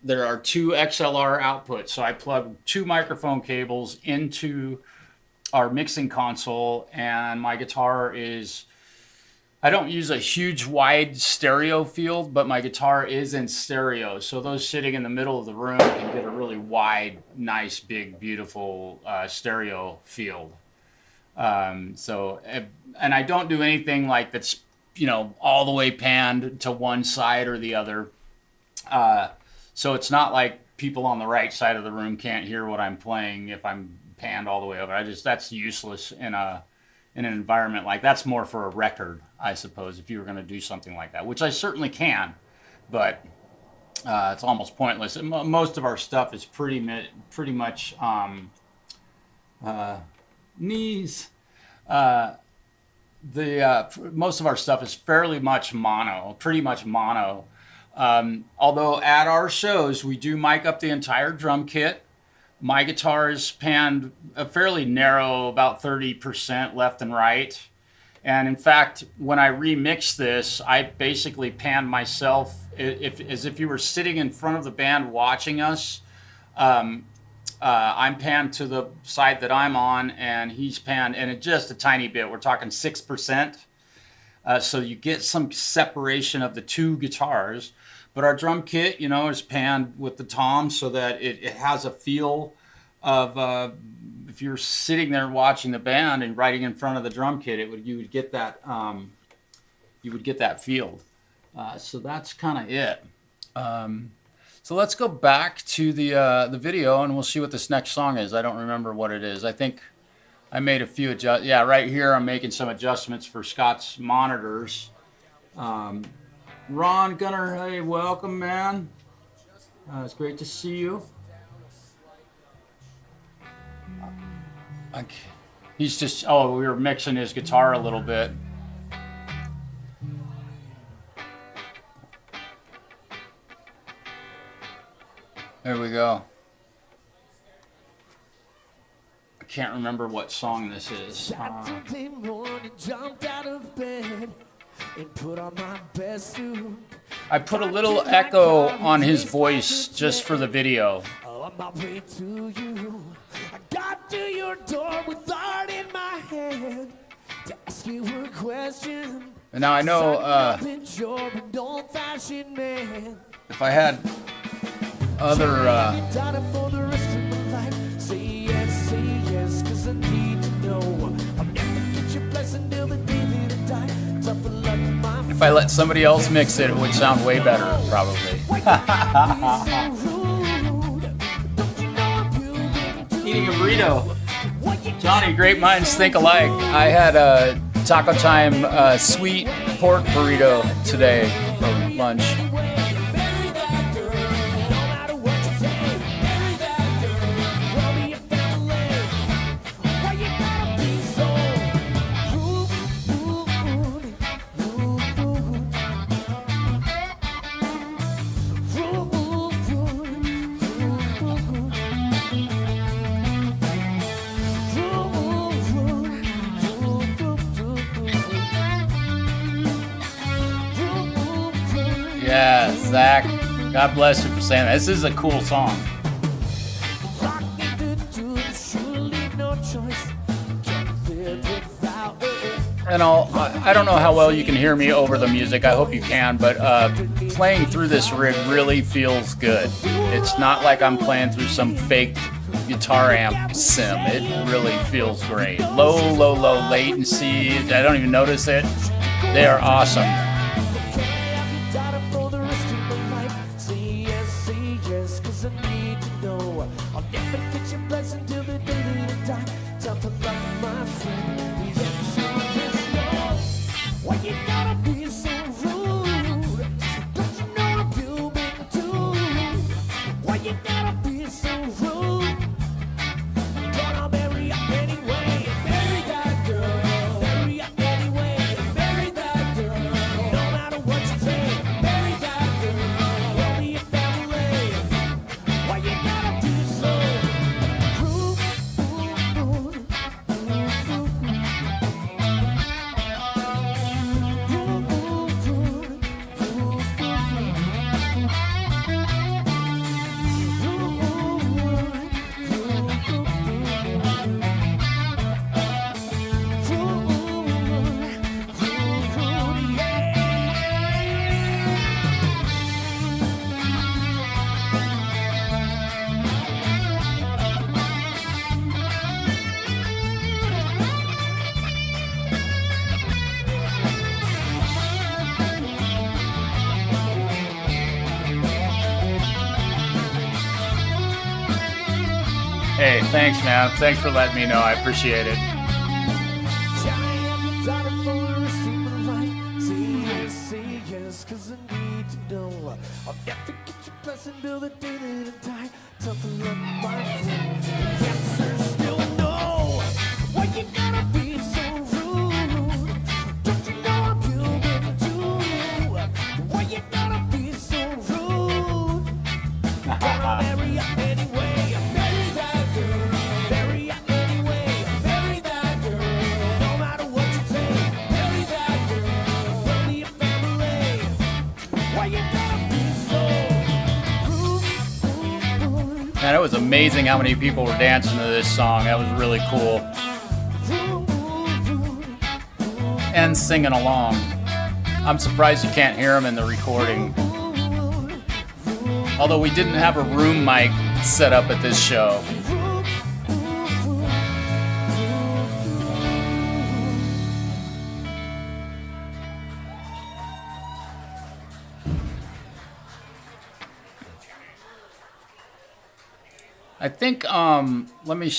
there are 2 XLR outputs. So I plug 2 microphone cables into our mixing console, and my guitar is, I don't use a huge wide stereo field, but my guitar is in stereo. So those sitting in the middle of the room can get a really wide, nice, big, beautiful stereo field. So, and I don't do anything like that's, you know, all the way panned to one side or the other. So it's not like people on the right side of the room can't hear what I'm playing if I'm panned all the way over. That's useless in an environment like that's more for a record, I suppose, if you were going to do something like that, which I certainly can, but it's almost pointless. Most of our stuff is pretty much knees. Most of our stuff is fairly much mono, pretty much mono. Although at our shows we do mic up the entire drum kit. My guitar is panned a fairly narrow, about 30% left and right. And in fact, when I remix this, I basically panned myself as if you were sitting in front of the band watching us. I'm panned to the side that I'm on, and he's panned, and it's just a tiny bit. We're talking 6%. So you get some separation of the 2 guitars. But our drum kit, you know, is panned with the toms so that it has a feel of if you're sitting there watching the band and right in front of the drum kit, you would get that feel. So that's kind of it. So let's go back to the video, and we'll see what this next song is. I don't remember what it is. I think I made a few adjustments. Yeah, right here I'm making some adjustments for Scott's monitors. Ron Gunner, hey, welcome, man. It's great to see you. He's just, oh, we were mixing his guitar a little bit. There we go. I can't remember what song this is. Saturday morning, jumped out of bed and put on my best suit. I put a little echo on his voice just for the video. On my way to you, I got to your door with art in my hand to ask you a question. And now I know if I had other if I let somebody else mix it, it would sound way better, probably. Eating a burrito. Johnny, great minds think alike. I had a Taco Time sweet pork burrito today for lunch. Yeah, Zach, God bless you for saying that. This is a cool song. And I don't know how well you can hear me over the music. I hope you can, but playing through this rig really feels good. It's not like I'm playing through some fake guitar amp sim. It really feels great. Low latency. I don't even notice it. They are awesome. Hey, thanks, man. Thanks for letting me know. I appreciate it. Man, it was amazing how many people were dancing to this song. That was really cool. And singing along. I'm surprised you can't hear them in the recording. Although we didn't have a room mic set up at this show. I think, let me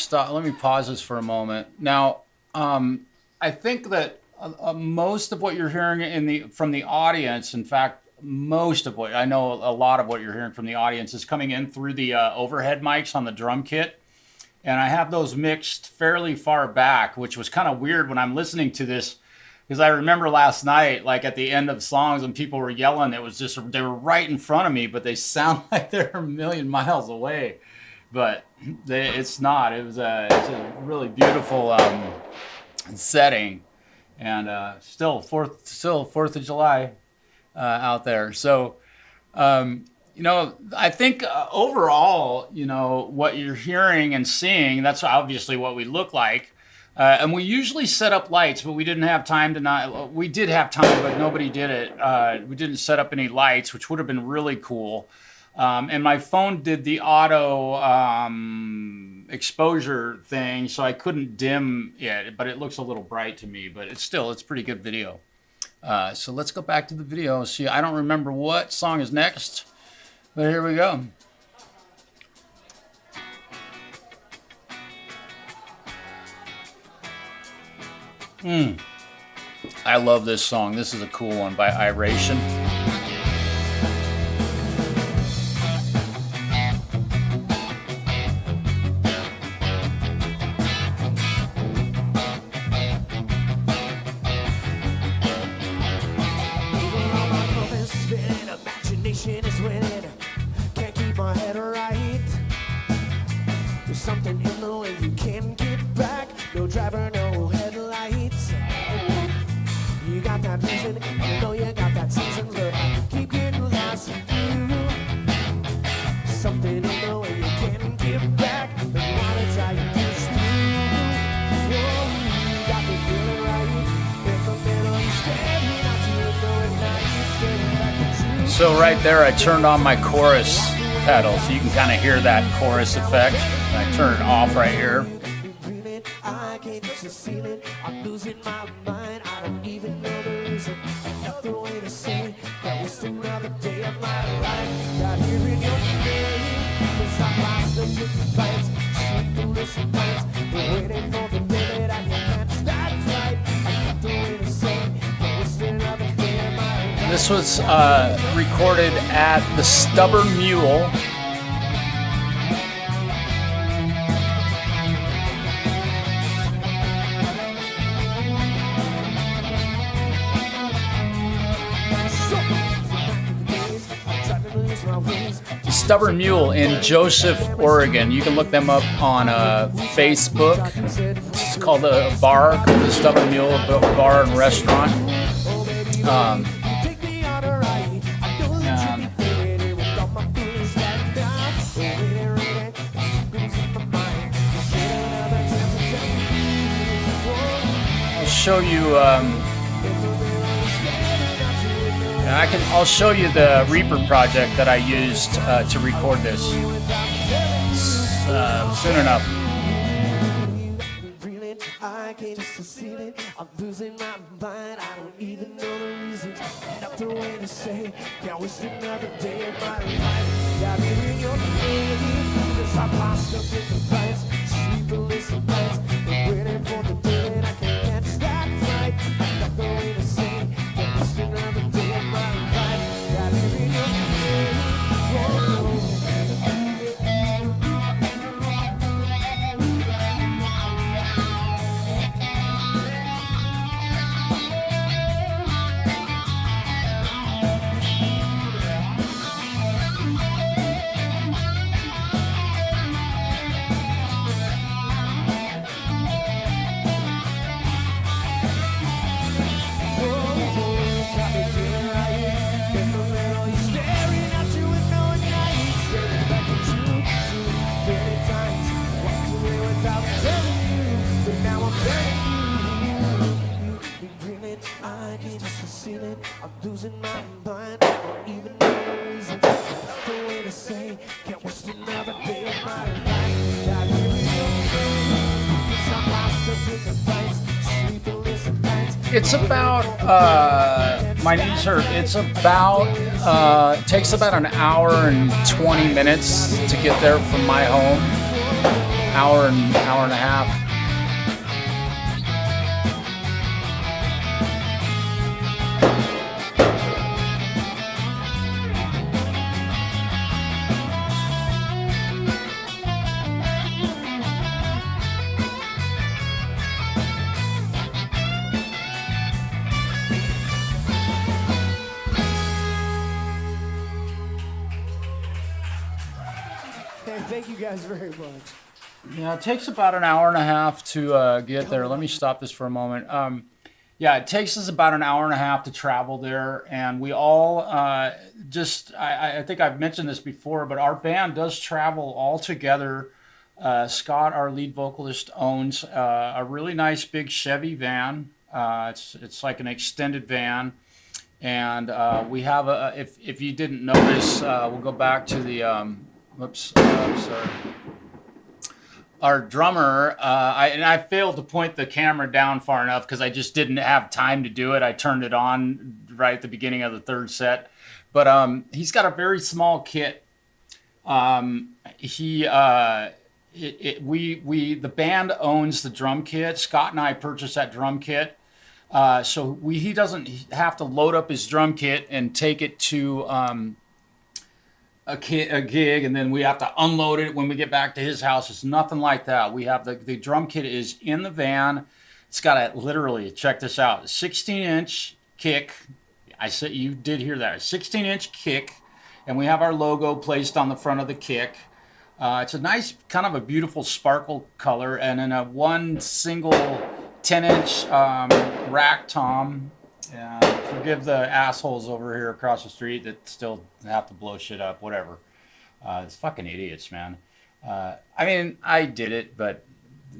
pause this for a moment. Now, I think that most of what you're hearing from the audience, in fact, most of what, I know a lot of what you're hearing from the audience is coming in through the overhead mics on the drum kit. And I have those mixed fairly far back, which was kind of weird when I'm listening to this Because I remember last night, like at the end of songs when people were yelling, it was just, they were right in front of me, but they sound like they're a million miles away. But it's not. It's a really beautiful setting, and still Fourth of July out there. So, you know, I think overall, you know, what you're hearing and seeing, that's obviously what we look like. And we usually set up lights, but we didn't have time tonight. We did have time, but nobody did it. We didn't set up any lights, which would have been really cool. And my phone did the auto exposure thing, so I couldn't dim it, but it looks a little bright to me, but it's pretty good video. So let's go back to the video. See, I don't remember what song is next, but here we go. I love this song. This is a cool one by Iration. Is winning. Can't keep my head right. There's something in the way you can't get back. No driver, no headlights. You got that reason, you know you got that season, but keep getting lost with you. Something in the way you can't get back, but you wanna try and push through. Whoa, you got me feeling right. In the middle, you staring out your window at night, staring back at you. So right there, I turned on my chorus pedal, so you can kind of hear that chorus effect. I turn it off right here. I can't just feel it. I'm losing my mind. I don't even know the reason. Another way to say that was another day of my life. Not hearing your name, 'cause I'm lost up with the fights, sleepless nights, waiting for the day that I can catch that flight. Another way to say that was another day of my life. This was recorded at the Stubborn Mule. Stubborn Mule in Joseph, Oregon. You can look them up on Facebook. It's called a bar, called the Stubborn Mule Bar and Restaurant. I'll show you. I'll show you the Reaper project that I used to record this soon enough. I'm losing my mind. I don't even know the reasons. Nothing way to say. Can't waste another day of my life. Got me in your name, 'cause I'm lost up in the fights, sleepless nights, waiting for the day that I can catch that flight. Nothing way to say. Can't waste another day of my life. Got me in your name. Whoa. I'm losing my mind. I don't even know the reason. Nothing way to say. Can't waste another day of my life. Got here in your name, 'cause I'm lost up in the fights, sleepless nights. It's about my knees hurt. It's about it takes about an hour and 20 minutes to get there from my home. Hour and a half. Thank you guys very much. Yeah, it takes about an hour and a half to get there. Let me stop this for a moment. Yeah, it takes us about an hour and a half to travel there, and we all I think I've mentioned this before, but our band does travel all together. Scott, our lead vocalist, owns a really nice big Chevy van. It's like an extended van, and we have if you didn't notice, we'll go back to the sorry. Our drummer, I failed to point the camera down far enough because I just didn't have time to do it. I turned it on right at the beginning of the third set, but he's got a very small kit. The band owns the drum kit. Scott and I purchased that drum kit, so he doesn't have to load up his drum kit and take it to a gig, and then we have to unload it when we get back to his house. It's nothing like that. We have the drum kit is in the van. It's got a literally, check this out, 16-inch kick. I said, you did hear that, a 16-inch kick, and we have our logo placed on the front of the kick. It's a nice, kind of a beautiful sparkle color, and then one single 10-inch rack tom. Forgive the assholes over here across the street that still have to blow shit up, whatever. It's fucking idiots, man. I mean, I did it, but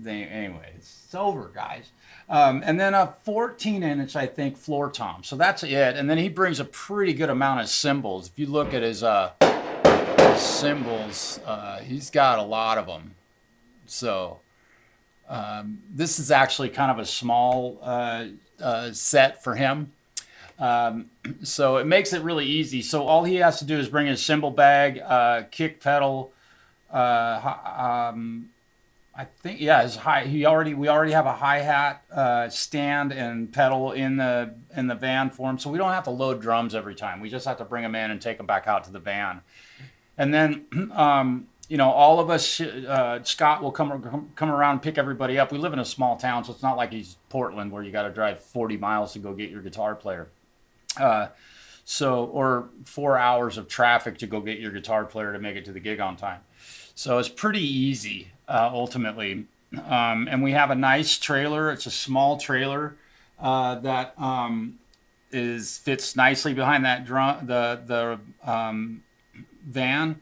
anyway, it's over, guys. And then a 14-inch, I think, floor tom. So that's it. And then he brings a pretty good amount of cymbals. If you look at his cymbals, he's got a lot of them. So this is actually kind of a small set for him, so it makes it really easy. So all he has to do is bring his cymbal bag, kick pedal, I think, yeah, his we already have a hi-hat stand and pedal in the van for him, so we don't have to load drums every time. We just have to bring them in and take them back out to the van. And then you know, all of us, Scott will come around and pick everybody up. We live in a small town, so it's not like he's Portland where you got to drive 40 miles to go get your guitar player. Or 4 hours of traffic to go get your guitar player to make it to the gig on time. So it's pretty easy, ultimately. And we have a nice trailer. It's a small trailer that fits nicely behind that van.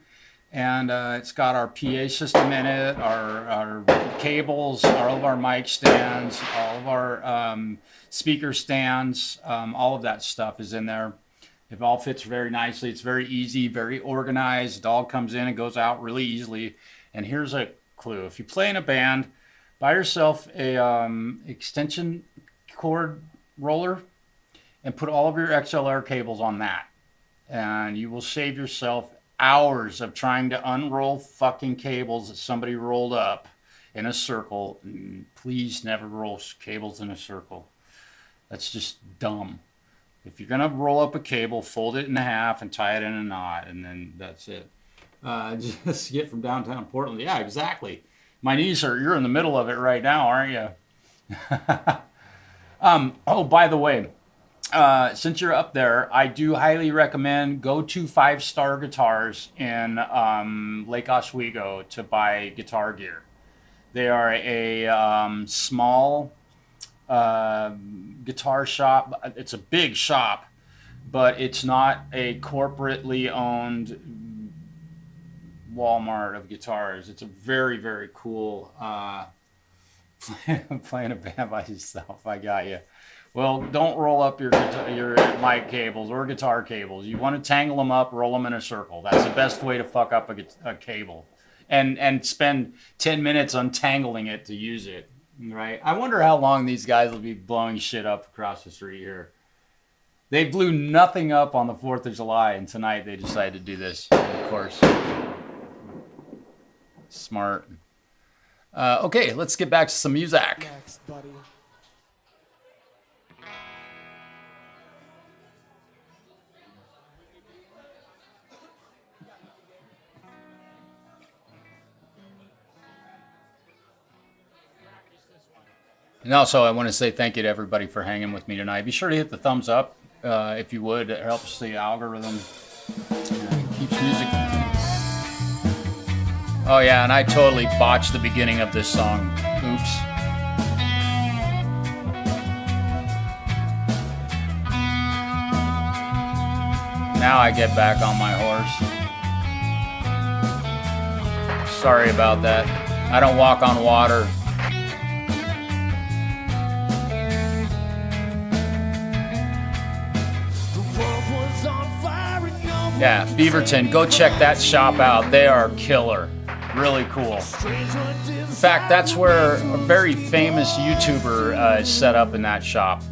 And it's got our PA system in it, our cables, all of our mic stands, all of our speaker stands, all of that stuff is in there. It all fits very nicely. It's very easy, very organized. It all comes in and goes out really easily. And here's a clue. If you play in a band, buy yourself a extension cord roller and put all of your XLR cables on that. And you will save yourself hours of trying to unroll fucking cables that somebody rolled up in a circle. Please never roll cables in a circle. That's just dumb. If you're gonna roll up a cable, fold it in half and tie it in a knot, and then that's it. Just get from downtown Portland. Yeah, exactly. My knees hurt. You're in the middle of it right now, aren't you? Oh, by the way, since you're up there, I do highly recommend go to 5 Star Guitars in Lake Oswego to buy guitar gear. They are a small guitar shop. It's a big shop, but it's not a corporately owned Walmart of guitars. It's a very, very cool playing a band by yourself. I got you. Well, don't roll up your mic cables or guitar cables. You want to tangle them up, roll them in a circle. That's the best way to fuck up a cable. And spend 10 minutes untangling it to use it, right? I wonder how long these guys will be blowing shit up across the street here. They blew nothing up on the 4th of July, and tonight they decided to do this, of course. Smart. Okay, let's get back to some music. Next, buddy. And also, I want to say thank you to everybody for hanging with me tonight. Be sure to hit the thumbs up if you would. It helps the algorithm. Keeps music. Oh yeah, and I totally botched the beginning of this song. Oops. Now I get back on my horse. Sorry about that. I don't walk on water. Yeah, Beaverton, go check that shop out. They are killer. Really cool. In fact, that's where a very famous YouTuber is set up in that shop.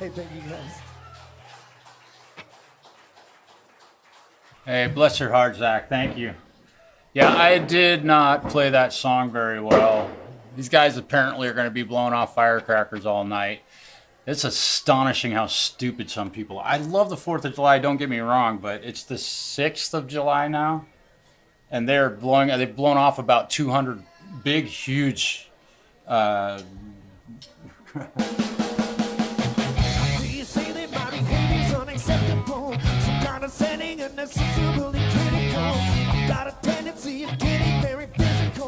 Hey, thank you guys. Hey, bless your heart, Zach. Thank you. Yeah, I did not play that song very well. These guys apparently are going to be blowing off firecrackers all night. It's astonishing how stupid some people are. I love the 4th of July, don't get me wrong, but it's the 6th of July now. And they've blown off about 200 big, huge...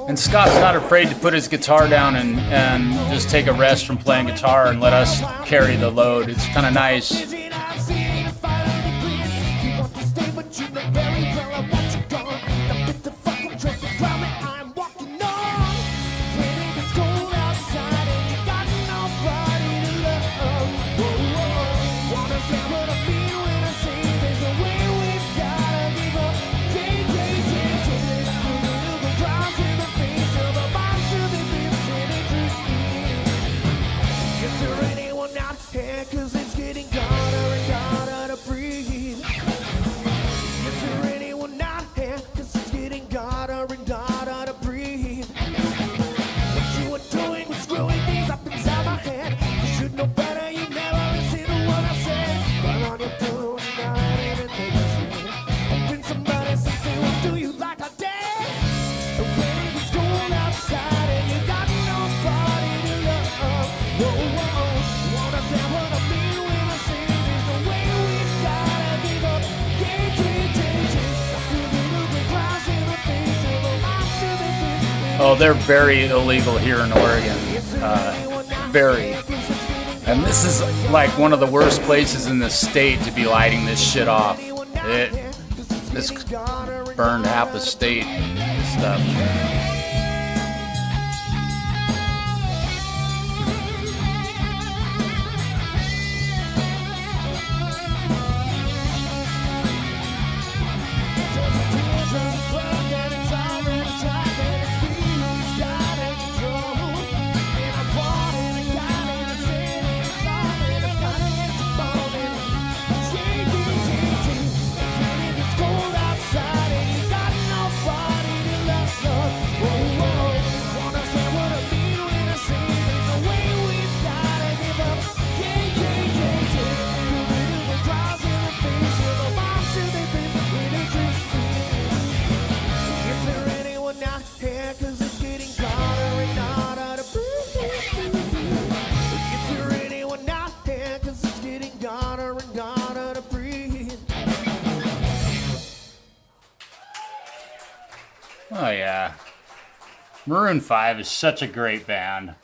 And Scott's not afraid to put his guitar down and just take a rest from playing guitar and let us carry the load. It's kind of nice. Oh, they're very illegal here in Oregon. Very. And this is like one of the worst places in the state to be lighting this shit off. This burned half the state and stuff. Oh yeah, Maroon 5 is such a great band,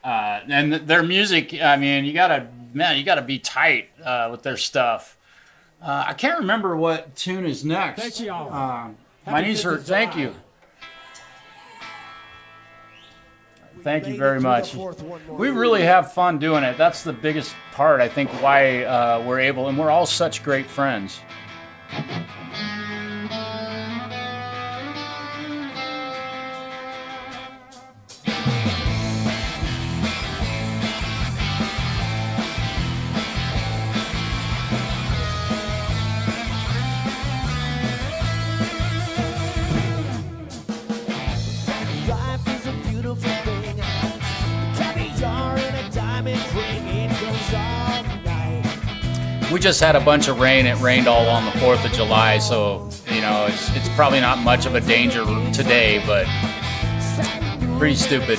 and their music. I mean, you gotta be tight with their stuff. I can't remember what tune is next. Thank you all. My knees hurt. Thank you. Thank you very much. We really have fun doing it. That's the biggest part, I think, why we're able, and we're all such great friends. We just had a bunch of rain. It rained all on the 4th of July, so you know it's probably not much of a danger today, but pretty stupid.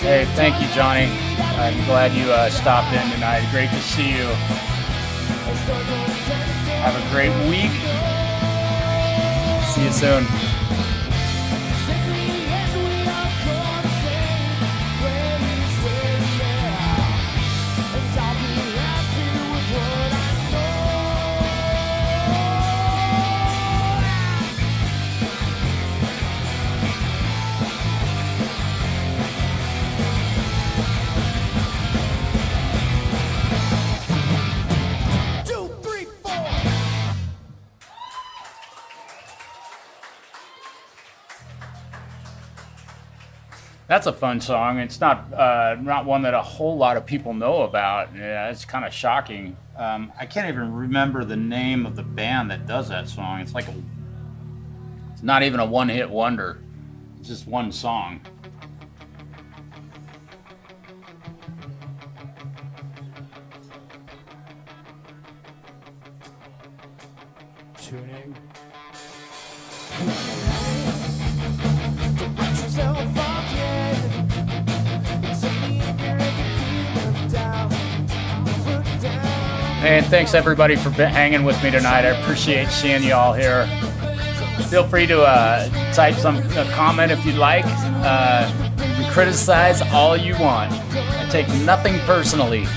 Hey, thank you, Johnny. I'm glad you stopped in tonight. Great to see you. Have a great week. See you soon. That's a fun song. It's not one that a whole lot of people know about. Yeah, it's kind of shocking. I can't even remember the name of the band that does that song. It's not even a one-hit wonder. It's just one song. Tuning. And thanks everybody for hanging with me tonight. I appreciate seeing you all here. Feel free to type a comment if you'd like. Criticize all you want. I take nothing personally.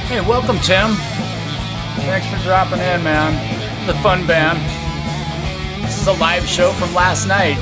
Hey, welcome, Tim. Thanks for dropping in, man. The fun band. This is a live show from last night.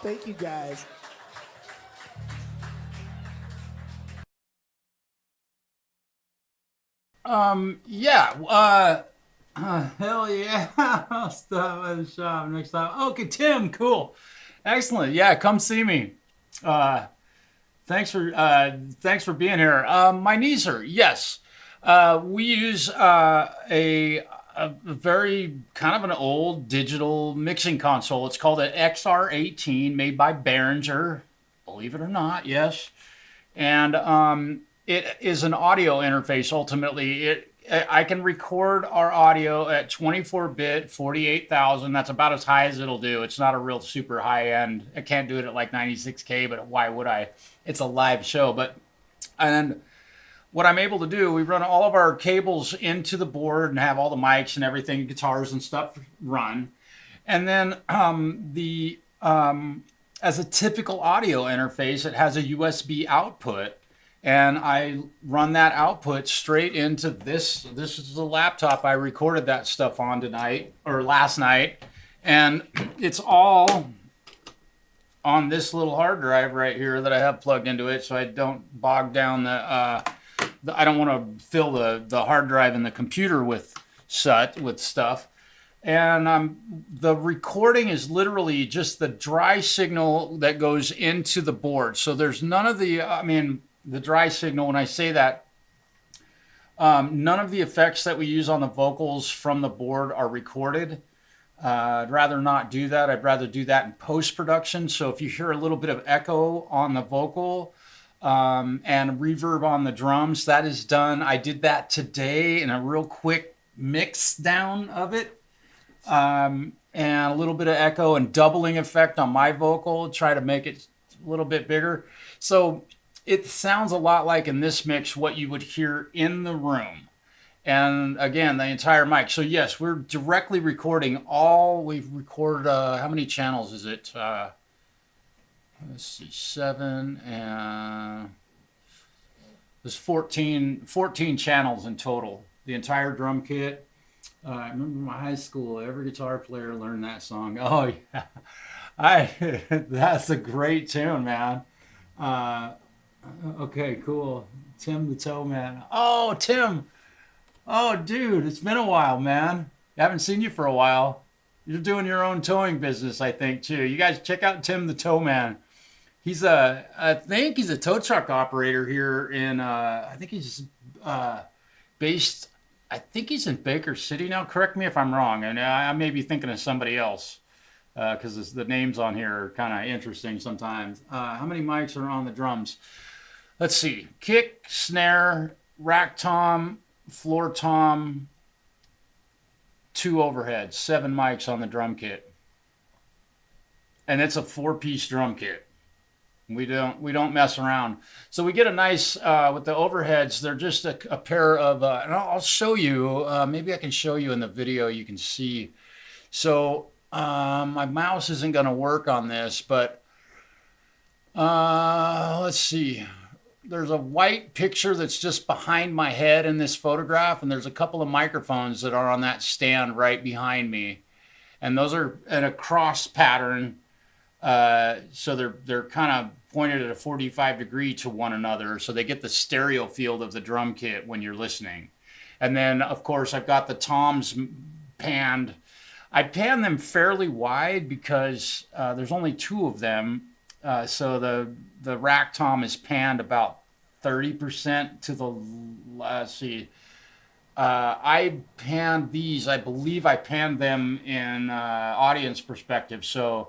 Thank you, guys. Yeah. Hell yeah. I'll stop at the shop next time. Okay, Tim, cool. Excellent. Yeah, come see me. Thanks for being here. My Neezer, yes. We use a very kind of an old digital mixing console. It's called an XR18, made by Behringer, believe it or not, yes. And it is an audio interface. Ultimately, I can record our audio at 24-bit, 48,000. That's about as high as it'll do. It's not a real super high end. I can't do it at like 96K, but why would I? It's a live show. And what I'm able to do, we run all of our cables into the board and have all the mics and everything, guitars and stuff run. And then as a typical audio interface, it has a USB output. And I run that output straight into this. This is the laptop I recorded that stuff on last night. And it's all on this little hard drive right here that I have plugged into it, so I don't bog down I don't want to fill the hard drive in the computer with stuff. And the recording is literally just the dry signal that goes into the board. So there's none of the dry signal, when I say that, none of the effects that we use on the vocals from the board are recorded. I'd rather not do that. I'd rather do that in post-production. So if you hear a little bit of echo on the vocal, and reverb on the drums. That is done. I did that today in a real quick mix down of it. And a little bit of echo and doubling effect on my vocal, try to make it a little bit bigger. So it sounds a lot like in this mix what you would hear in the room. And again, the entire mic. So yes, we're directly recording we've recorded, how many channels is it? Let's see, 7, and there's 14 channels in total. The entire drum kit. I remember my high school, every guitar player learned that song. Oh yeah, that's a great tune, man. Okay, cool. Tim the Toe Man. Oh, Tim. Oh, dude, it's been a while, man. I haven't seen you for a while. You're doing your own towing business, I think, too. You guys check out Tim the Toe Man. I think he's a tow truck operator here in, I think he's based, I think he's in Baker City now. Correct me if I'm wrong. And I may be thinking of somebody else because the names on here are kind of interesting sometimes. How many mics are on the drums? Let's see. Kick, snare, rack tom, floor tom, 2 overheads, 7 mics on the drum kit. And it's a 4-piece drum kit. We don't mess around. So we get a nice, with the overheads, they're just a pair of, and I'll show you, maybe I can show you in the video, you can see. So my mouse isn't going to work on this, but let's see. There's a white picture that's just behind my head in this photograph, and there's a couple of microphones that are on that stand right behind me. And those are in a cross pattern. So they're kind of pointed at a 45 degree to one another, so they get the stereo field of the drum kit when you're listening. And then, of course, I've got the toms panned. I pan them fairly wide because there's only 2 of them. So the rack tom is panned about 30% to the, let's see. I panned these, I believe I panned them in audience perspective. So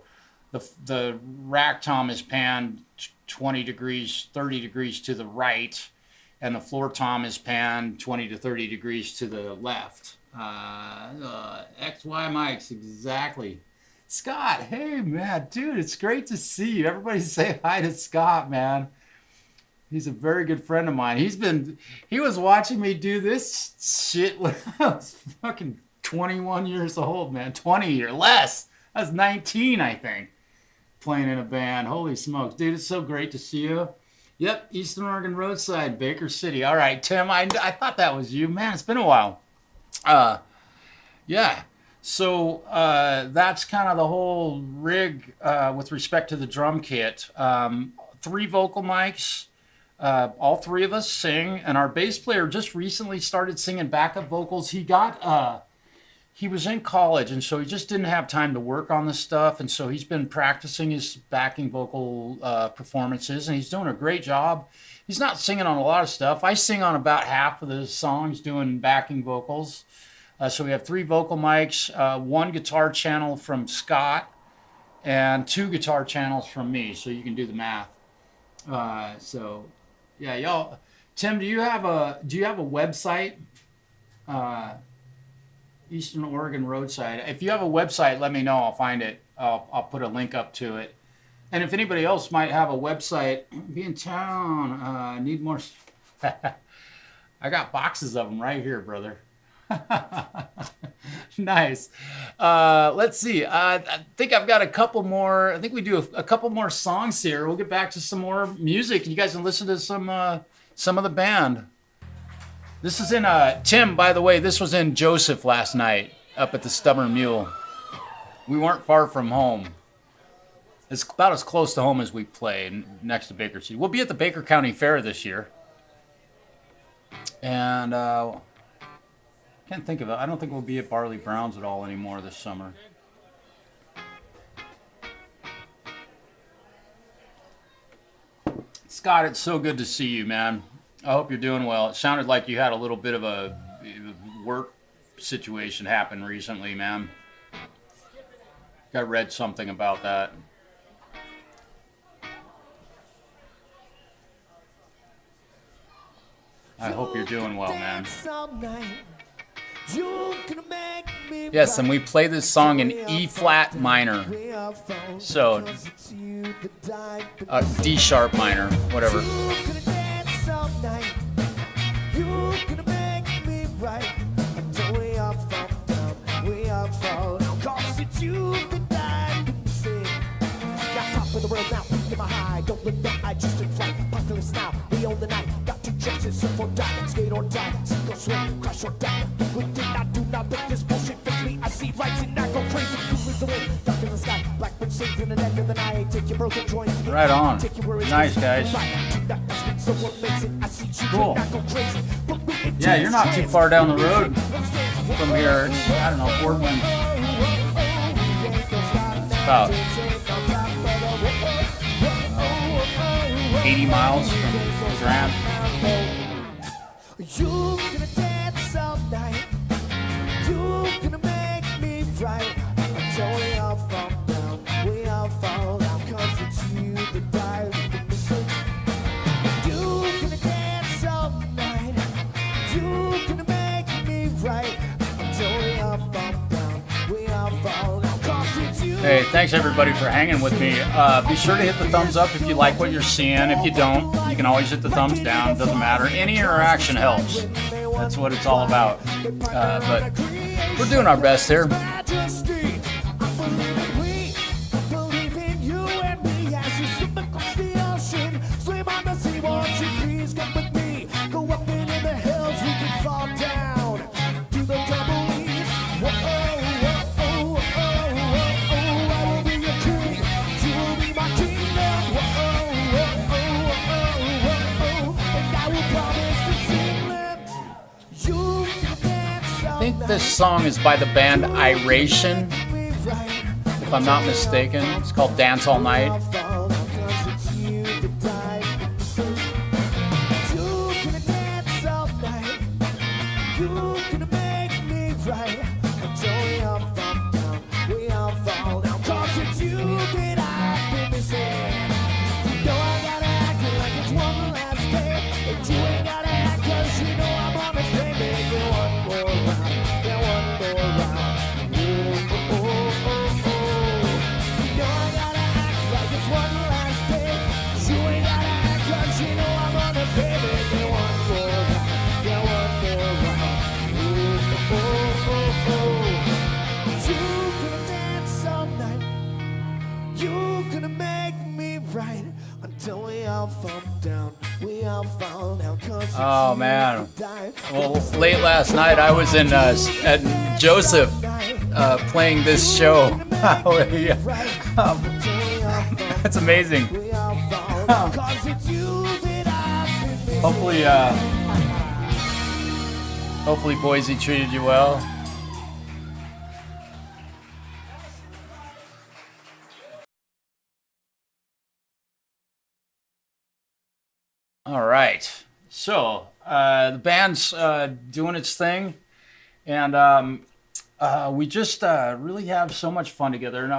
the rack tom is panned 20 degrees, 30 degrees to the right, and the floor tom is panned 20 to 30 degrees to the left. XY mics, exactly. Scott, hey man, dude, it's great to see you. Everybody say hi to Scott, man. He's a very good friend of mine. He was watching me do this shit when I was fucking 21 years old, man. 20 or less. I was 19, I think, playing in a band. Holy smokes, dude, it's so great to see you. Yep, Eastern Oregon Roadside, Baker City. All right, Tim, I thought that was you. Man, it's been a while. Yeah. So that's kind of the whole rig with respect to the drum kit. 3 vocal mics. All 3 of us sing, and our bass player just recently started singing backup vocals. He was in college, and so he just didn't have time to work on this stuff, and so he's been practicing his backing vocal performances, and he's doing a great job. He's not singing on a lot of stuff. I sing on about half of the songs doing backing vocals. So we have 3 vocal mics, 1 guitar channel from Scott, and 2 guitar channels from me. So you can do the math. So yeah, y'all. Tim, do you have a website? Eastern Oregon Roadside. If you have a website, let me know. I'll find it. I'll put a link up to it. And if anybody else might have a website, be in town. Need more. I got boxes of them right here, brother. Nice. Let's see. I think I've got a couple more. I think we do a couple more songs here. We'll get back to some more music. You guys can listen to some of the band. This is in Tim, by the way. This was in Joseph last night up at the Stubborn Mule. We weren't far from home. It's about as close to home as we play, next to Baker City. We'll be at the Baker County Fair this year, and can't think of it. I don't think we'll be at Barley Brown's at all anymore this summer. Scott, it's so good to see you, man. I hope you're doing well. It sounded like you had a little bit of a work situation happen recently, man. I read something about that. I hope you're doing well, man. Yes, and we play this song in E flat minor. So, D sharp minor, whatever. The world now, get my high, don't look back, I just in flight, populous now, we own the night, got 2 chances, surf or die, skate or die, sink or swim, crash or die, do good thing, I do not let this bullshit fix me, I see rights and I go crazy, who is the wind, dark in the sky, blackbird sings in the neck of the night, take your broken joints, right on, nice guys, cool, yeah, you're not too far down the road from here, I don't know, Friedman, it's about 80 miles from Grande. You gonna dance all night. You gonna make me right. Until we all fall down. We all fall down. 'Cause it's you that dies with me. You gonna dance all night. You gonna make me right. Until we all fall down. We all fall down. 'Cause it's you. Hey, thanks everybody for hanging with me. Be sure to hit the thumbs up if you like what you're seeing. If you don't, you can always hit the thumbs down. Doesn't matter. Any interaction helps. That's what it's all about. But we're doing our best here. I think this song is by the band Iration, if I'm not mistaken. It's called Dance All Night. Oh man! Well, late last night I was in at Joseph playing this show. That's amazing. Hopefully Boise treated you well. All right. So the band's doing its thing, and we just really have so much fun together. And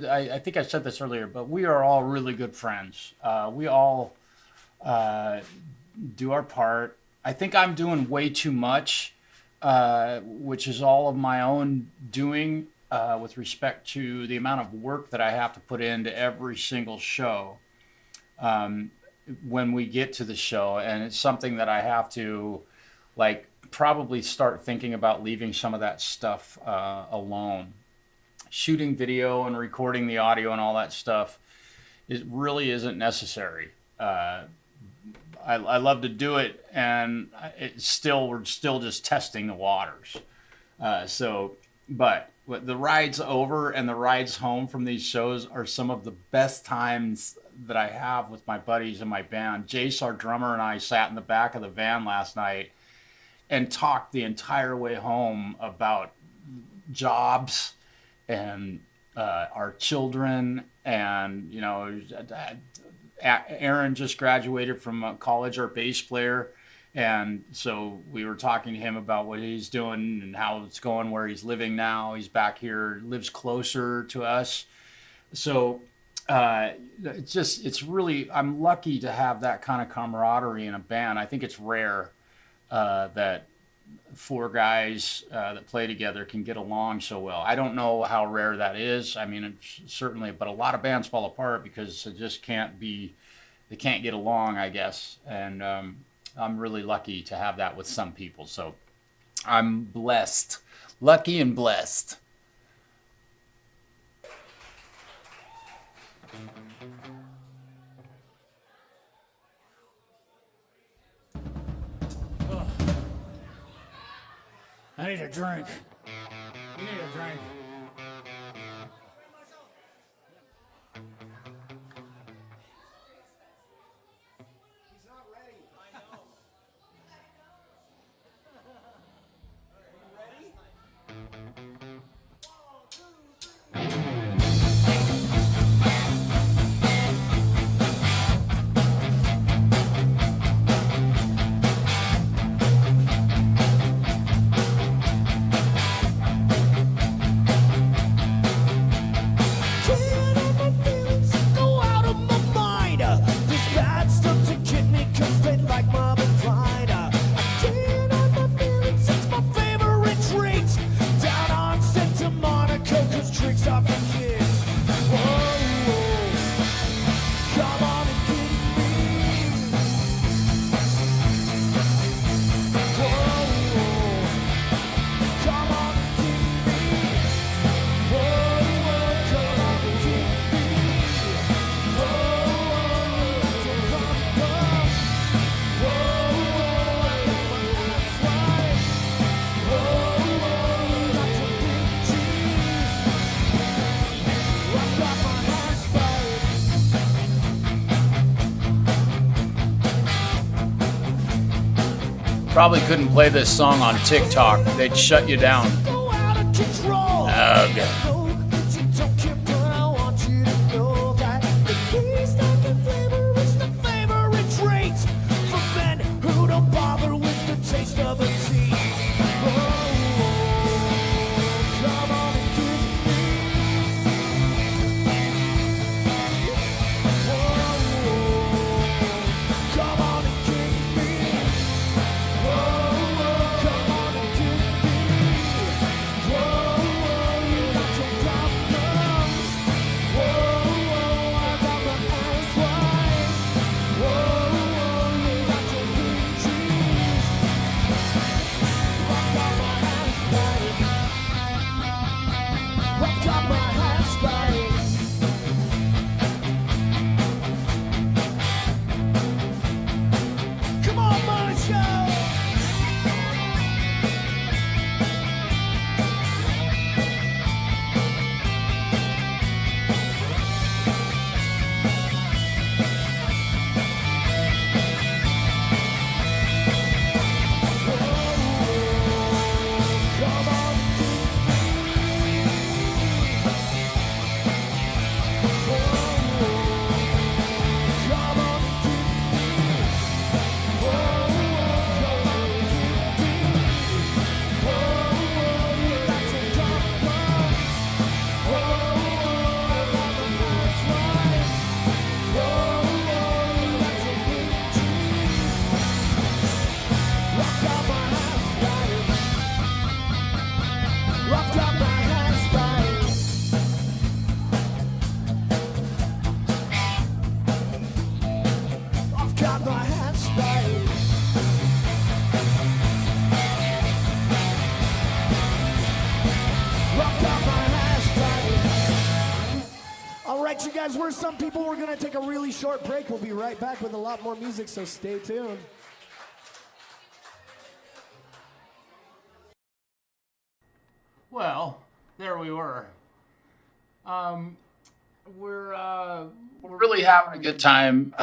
I think I said this earlier, but we are all really good friends. We all do our part. I think I'm doing way too much, which is all of my own doing with respect to the amount of work that I have to put into every single show. When we get to the show, and it's something that I have to like probably start thinking about leaving some of that stuff alone. Shooting video and recording the audio and all that stuff, it really isn't necessary. I love to do it, and we're still just testing the waters. But the rides over and the rides home from these shows are some of the best times that I have with my buddies in my band. Jace, our drummer, and I sat in the back of the van last night and talked the entire way home about jobs and our children. And, you know, Aaron just graduated from college, our bass player. And so we were talking to him about what he's doing and how it's going, where he's living now. He's back here, lives closer to us. So it's really, I'm lucky to have that kind of camaraderie in a band. I think it's rare. that four guys that play together can get along so well. I don't know how rare that is. I mean, it's certainly, but a lot of bands fall apart because it just can't be, they can't get along, I guess. And I'm really lucky to have that with some people. So I'm blessed, lucky and blessed. I need a drink. You need a drink. He's not ready. I know. Are you ready? Probably couldn't play this song on TikTok. They'd shut you down. Ugh. You guys, we're some people. We're gonna take a really short break. We'll be right back with a lot more music, so stay tuned. Well, there we were. We're really having a good time.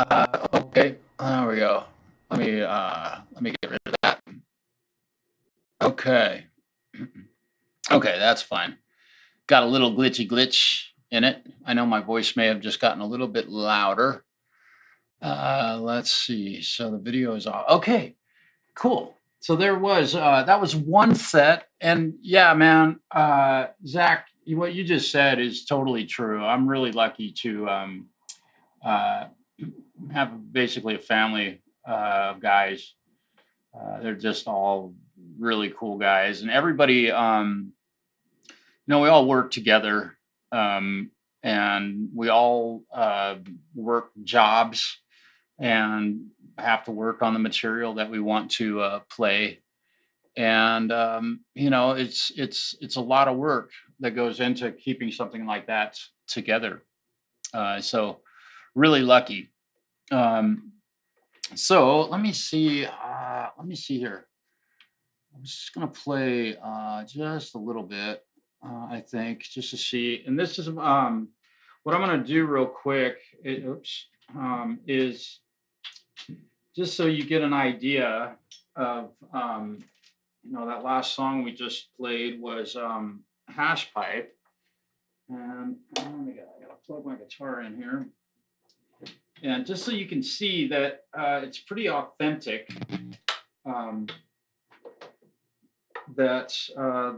Okay, there we go. Let me get rid of that. Okay. Okay, that's fine. Got a little glitch in it. I know my voice may have just gotten a little bit louder. Let's see. So the video is off. Okay, cool. So there was, that was one set. And yeah, man, Zach, what you just said is totally true. I'm really lucky to have basically a family of guys They're just all really cool guys, and everybody, we all work together, and we all work jobs and have to work on the material that we want to play. And it's a lot of work that goes into keeping something like that together. So really lucky. So let me see here. I'm just gonna play just a little bit, I think, just to see. And this is what I'm gonna do real quick. Is just so you get an idea of that last song we just played was Hash Pipe. And I gotta plug my guitar in here. And just so you can see that it's pretty authentic, that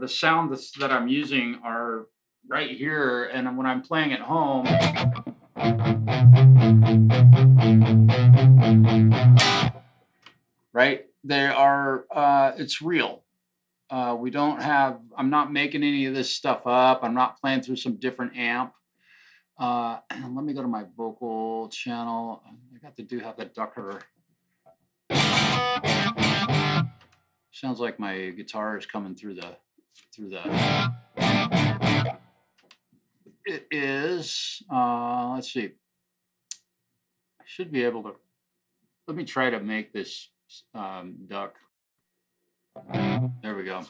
the sounds that I'm using are right here. And when I'm playing at home, right, they are, it's real. I'm not making any of this stuff up. I'm not playing through some different amp. Let me go to my vocal channel. I have the ducker. Sounds like my guitar is coming through the. It is. Let's see. I should be able to. Let me try to make this duck. There we go.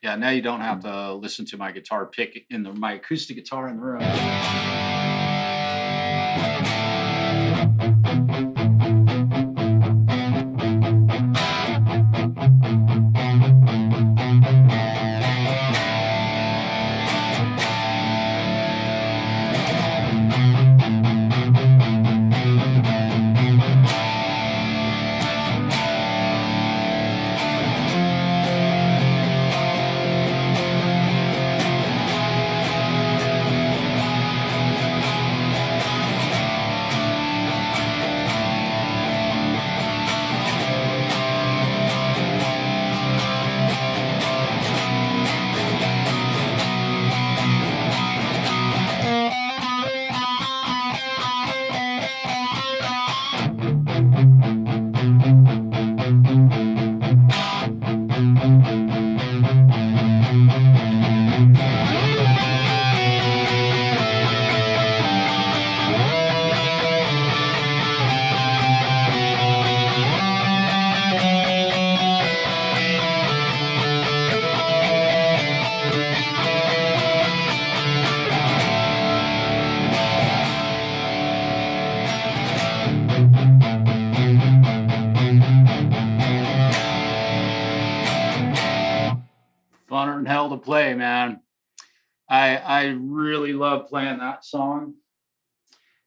Yeah, now you don't have to listen to my guitar pick my acoustic guitar in the room. Funner than hell to play, man. I really love playing that song.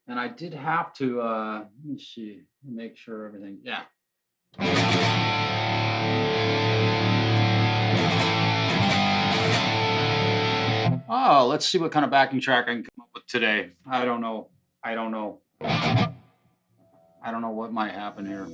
And I did have to, let me see, make sure everything, yeah. Oh, let's see what kind of backing track I can come up with today. I don't know what might happen here.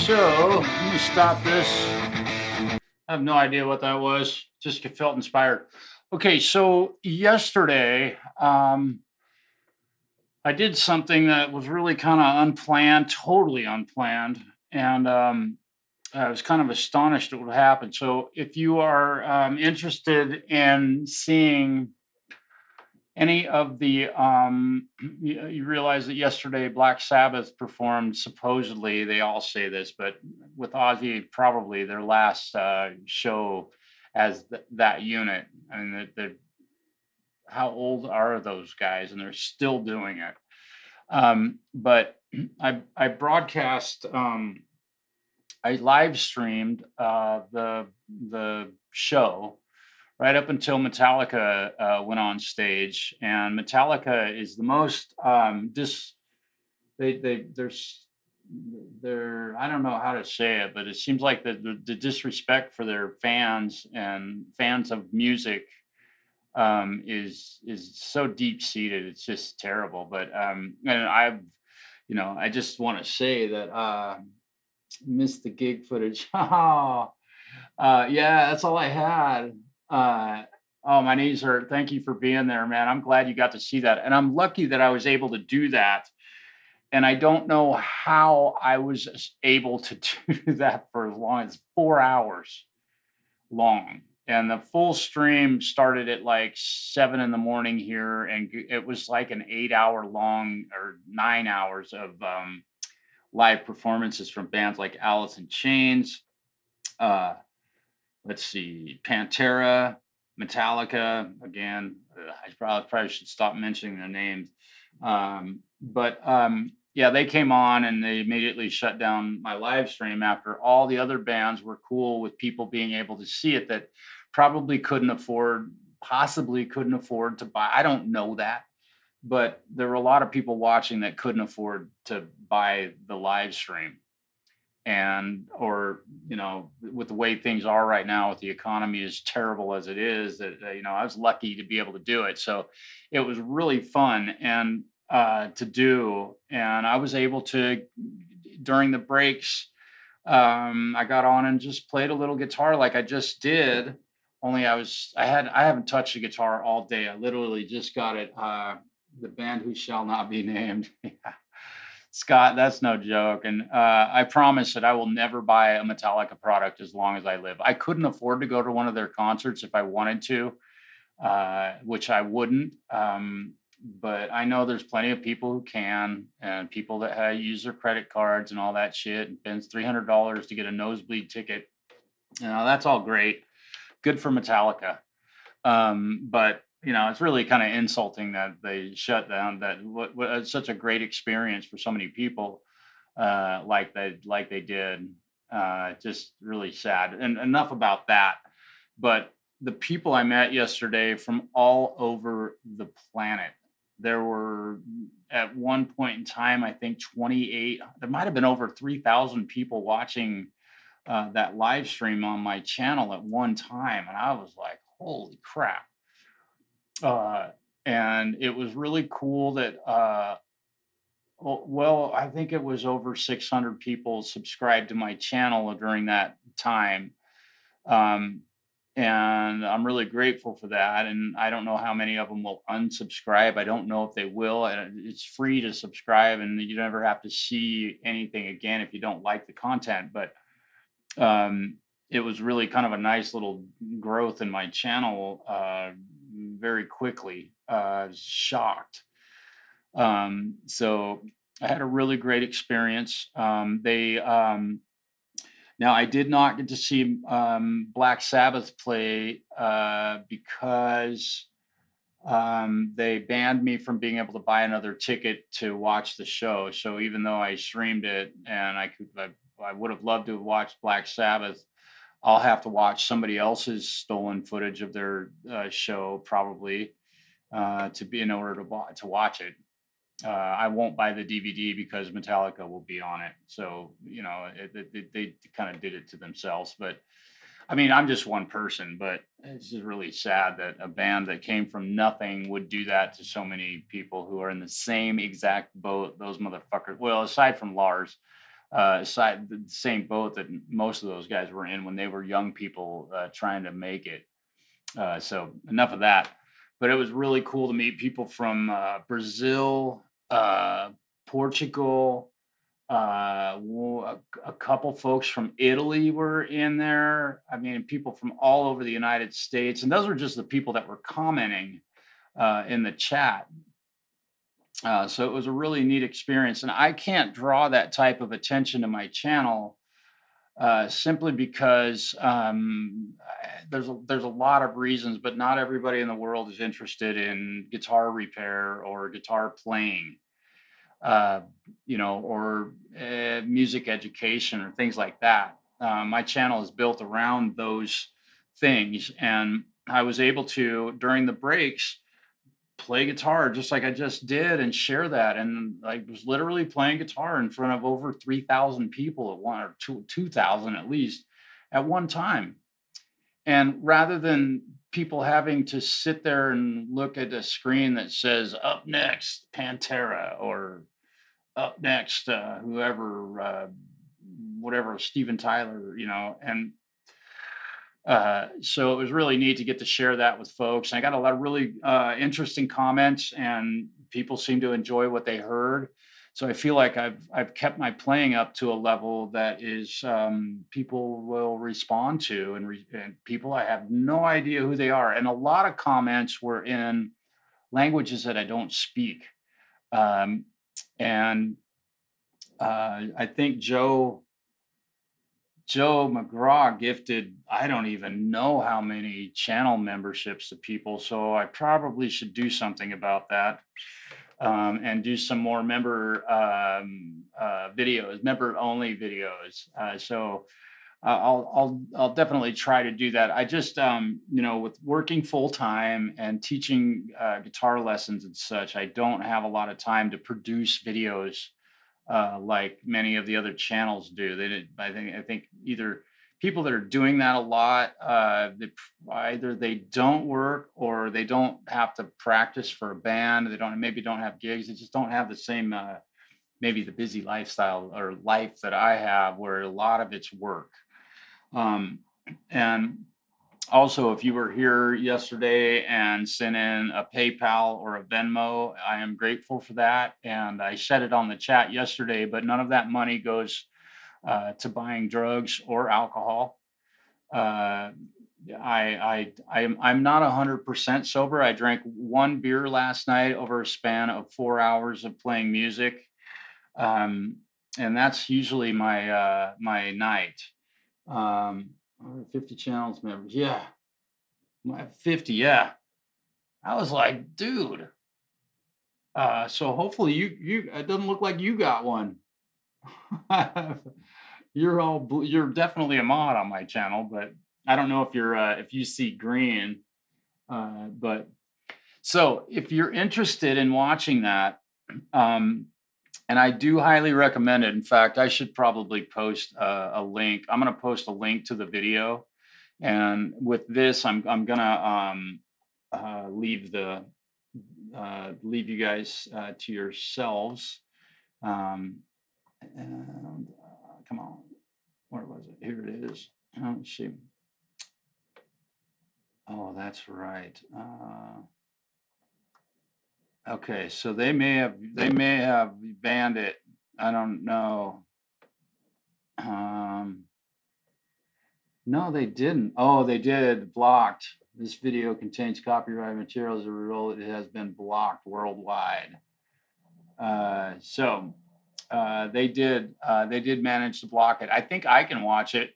so let me stop this. I have no idea what that was. Just felt inspired. Okay, so yesterday, I did something that was really kind of unplanned, totally unplanned, and I was kind of astonished at what happened. So, if you are interested in seeing any of the, you realize that yesterday Black Sabbath performed, supposedly, they all say this, but with Ozzy, probably their last show as that unit. I mean, how old are those guys? And they're still doing it. But I broadcast, I live streamed the show right up until Metallica went on stage, and Metallica is the most they're I don't know how to say it, but it seems like the disrespect for their fans and fans of music is so deep seated. It's just terrible. But and I just want to say that missed the gig footage. Yeah, that's all I had. Oh, my knees hurt. Thank you for being there, man. I'm glad you got to see that. And I'm lucky that I was able to do that. And I don't know how I was able to do that for as long as 4 hours long. And the full stream started at like 7 in the morning here. And it was like an 8 hour long or 9 hours of live performances from bands like Alice in Chains. Let's see, Pantera, Metallica. Again, I probably should stop mentioning their names. But yeah, they came on and they immediately shut down my live stream after all the other bands were cool with people being able to see it that possibly couldn't afford to buy. I don't know that, but there were a lot of people watching that couldn't afford to buy the live stream. And or with the way things are right now, with the economy as terrible as it is, that I was lucky to be able to do it. So it was really fun and to do, and I was able to, during the breaks, I got on and just played a little guitar like I just did, only I haven't touched the guitar all day. I literally just got it. The band who shall not be named. Scott, that's no joke. And I promise that I will never buy a Metallica product as long as I live. I couldn't afford to go to one of their concerts if I wanted to, which I wouldn't. But I know there's plenty of people who can, and people that use their credit cards and all that shit, and spends $300 to get a nosebleed ticket. That's all great. Good for Metallica. But it's really kind of insulting that they shut down that what such a great experience for so many people, like they did. Just really sad. And enough about that. But the people I met yesterday from all over the planet, there were at one point in time, I think 28, there might have been over 3,000 people watching that live stream on my channel at one time. And I was like, holy crap. And it was really cool that, I think it was over 600 people subscribed to my channel during that time. And I'm really grateful for that. And I don't know how many of them will unsubscribe. I don't know if they will. And it's free to subscribe, and you never have to see anything again if you don't like the content. But it was really kind of a nice little growth in my channel very quickly. I was shocked. So I had a really great experience. Now, I did not get to see Black Sabbath play because they banned me from being able to buy another ticket to watch the show. So even though I streamed it and I would have loved to have watched Black Sabbath, I'll have to watch somebody else's stolen footage of their show probably in order to watch it. I won't buy the DVD because Metallica will be on it. So, they kind of did it to themselves. But I mean, I'm just one person, but it's just really sad that a band that came from nothing would do that to so many people who are in the same exact boat. Those motherfuckers. Well, aside from Lars, the same boat that most of those guys were in when they were young people trying to make it. So enough of that. But it was really cool to meet people from Brazil, Portugal, a couple folks from Italy were in there. I mean, people from all over the United States. And those were just the people that were commenting in the chat. So it was a really neat experience. And I can't draw that type of attention to my channel simply because there's a lot of reasons, but not everybody in the world is interested in guitar repair or guitar playing, or music education or things like that. My channel is built around those things, and I was able to, during the breaks, play guitar just like I just did and share that. And I was literally playing guitar in front of over 3,000 people at one, or 2,000 at least at one time. And rather than people having to sit there and look at a screen that says up next Pantera, or up next whoever, whatever, Steven Tyler, and so it was really neat to get to share that with folks. And I got a lot of really interesting comments, and people seem to enjoy what they heard. So I feel like I've kept my playing up to a level that is people will respond to, and people I have no idea who they are. And a lot of comments were in languages that I don't speak. And I think Joe McGraw gifted, I don't even know how many channel memberships to people. So I probably should do something about that, and do some more member videos, member only videos. So I'll definitely try to do that. I just, with working full time and teaching guitar lessons and such, I don't have a lot of time to produce videos like many of the other channels do. I think either people that are doing that a lot, either they don't work or they don't have to practice for a band. They maybe don't have gigs. They just don't have the same, maybe the busy lifestyle or life that I have, where a lot of it's work. And also, if you were here yesterday and sent in a PayPal or a Venmo, I am grateful for that. And I said it on the chat yesterday, but none of that money goes to buying drugs or alcohol. I'm not 100% sober. I drank one beer last night over a span of 4 hours of playing music, and that's usually my my night. 50 channels members. Yeah. 50. Yeah. I was like, dude. So hopefully you, it doesn't look like you got one. You're definitely a mod on my channel, but I don't know if you see green, but so if you're interested in watching that, and I do highly recommend it. In fact, I should probably post a link. I'm going to post a link to the video, and with this, I'm gonna leave you guys to yourselves. And come on, where was it? Here it is. Let's see. Oh, that's right. Okay, so they may have banned it. I don't know. No, they didn't. Oh, they did. Blocked. This video contains copyrighted material. As a result, it has been blocked worldwide. So they did manage to block it. I think I can watch it.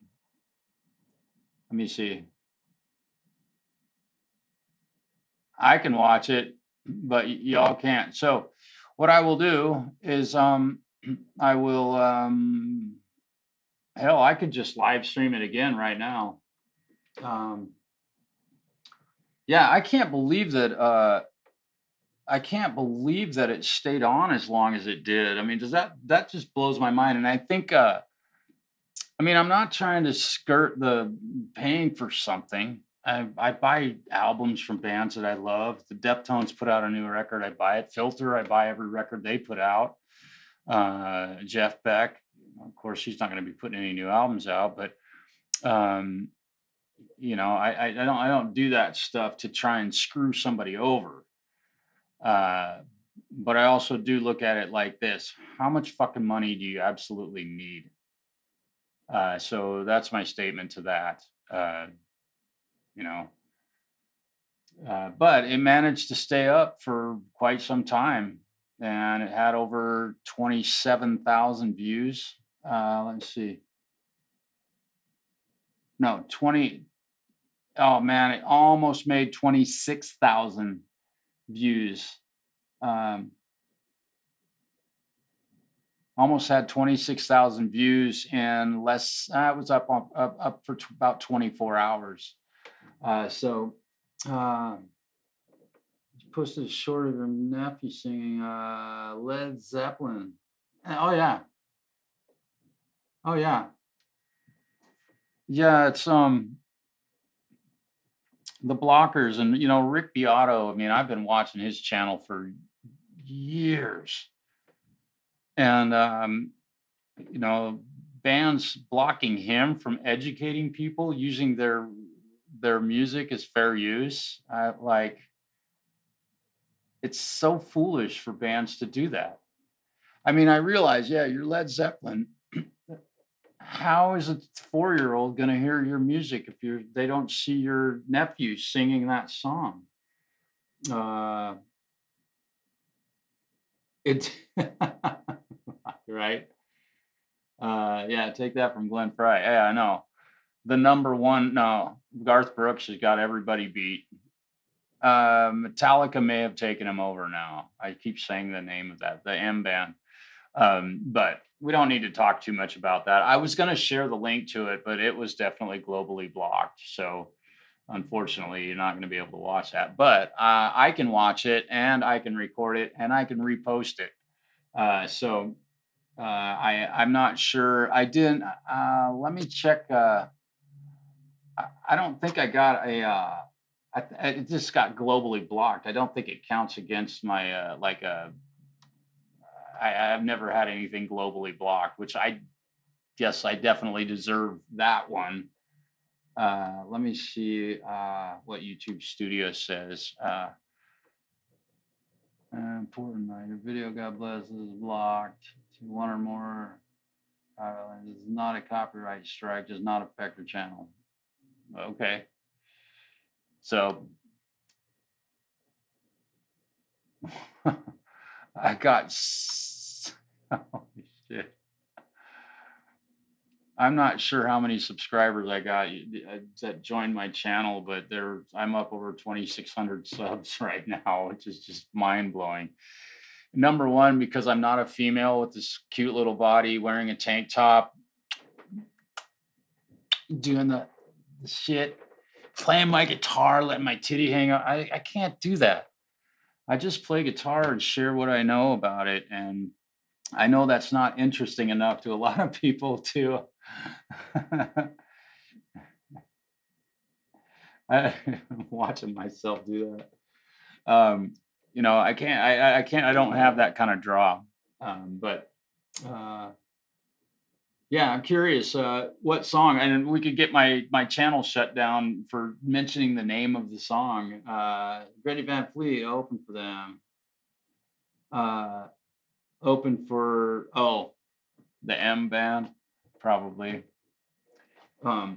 Let me see. I can watch it, but y'all can't. So what I will do is I will hell, I could just live stream it again right now. Yeah, I can't believe that it stayed on as long as it did. I mean, that just blows my mind. And I think I mean, I'm not trying to skirt the paying for something. I buy albums from bands that I love. The Deftones put out a new record, I buy it. Filter, I buy every record they put out. Jeff Beck, of course, she's not going to be putting any new albums out, but you know, I don't do that stuff to try and screw somebody over. But I also do look at it like this: how much fucking money do you absolutely need? So that's my statement to that. You know, but it managed to stay up for quite some time, and it had over 27,000 views. Let's see. No, 20. Oh man, it almost made 26,000 views. Um, almost had 26,000 views in less. It was up for about 24 hours. So posted a short of her nephew singing Led Zeppelin. Oh yeah, oh yeah, yeah. It's the Blockers, and you know, Rick Beato. I mean, I've been watching his channel for years, and you know, bands blocking him from educating people using their music as fair use. Like, it's so foolish for bands to do that. I mean, I realize, yeah, you're Led Zeppelin. How is a 4-year-old going to hear your music if they don't see your nephew singing that song? It right. Yeah, take that from Glenn Fry. Yeah, I know. The number one, no, Garth Brooks has got everybody beat. Metallica may have taken him over now. I keep saying the name of that, the M band. But we don't need to talk too much about that. I was going to share the link to it, but it was definitely globally blocked. So unfortunately, you're not going to be able to watch that. But I can watch it, and I can record it, and I can repost it. So I'm not sure. I didn't. Let me check. I don't think I got a. It just got globally blocked. I don't think it counts against my I've never had anything globally blocked, which I guess I definitely deserve that one. Let me see what YouTube Studio says. Important. Your video, God bless, is blocked. One or more. This is not a copyright strike. Does not affect the channel. Okay. So I got. Holy shit. I'm not sure how many subscribers I got that joined my channel, but I'm up over 2,600 subs right now, which is just mind blowing. Number one, because I'm not a female with this cute little body wearing a tank top, doing the shit, playing my guitar, letting my titty hang out. I can't do that. I just play guitar and share what I know about it. And I know that's not interesting enough to a lot of people to. I'm watching myself do that. You know, I can't. I can't. I don't have that kind of draw. But yeah, I'm curious. What song? And we could get my channel shut down for mentioning the name of the song. Grady Van Fleet, open for them. Open for the M band, probably. I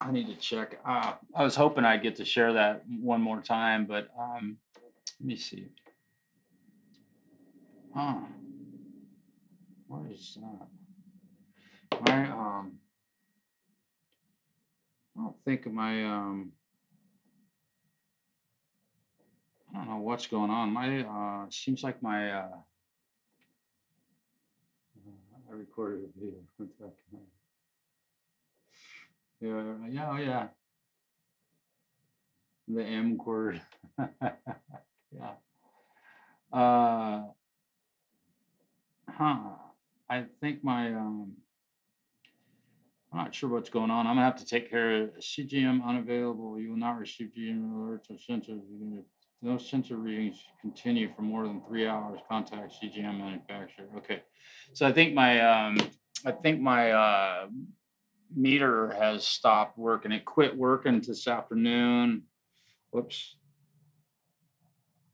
need to check. I was hoping I'd get to share that one more time, but let me see. What is that? I don't think my I don't know what's going on. My seems like my I recorded a video. Yeah, oh yeah. The M chord. Yeah. I think I'm not sure what's going on. I'm gonna have to take care of CGM unavailable. You will not receive GM alerts or sensors. No sensor readings continue for more than 3 hours. Contact CGM manufacturer. Okay, so I think my I think my meter has stopped working. It quit working this afternoon. Whoops.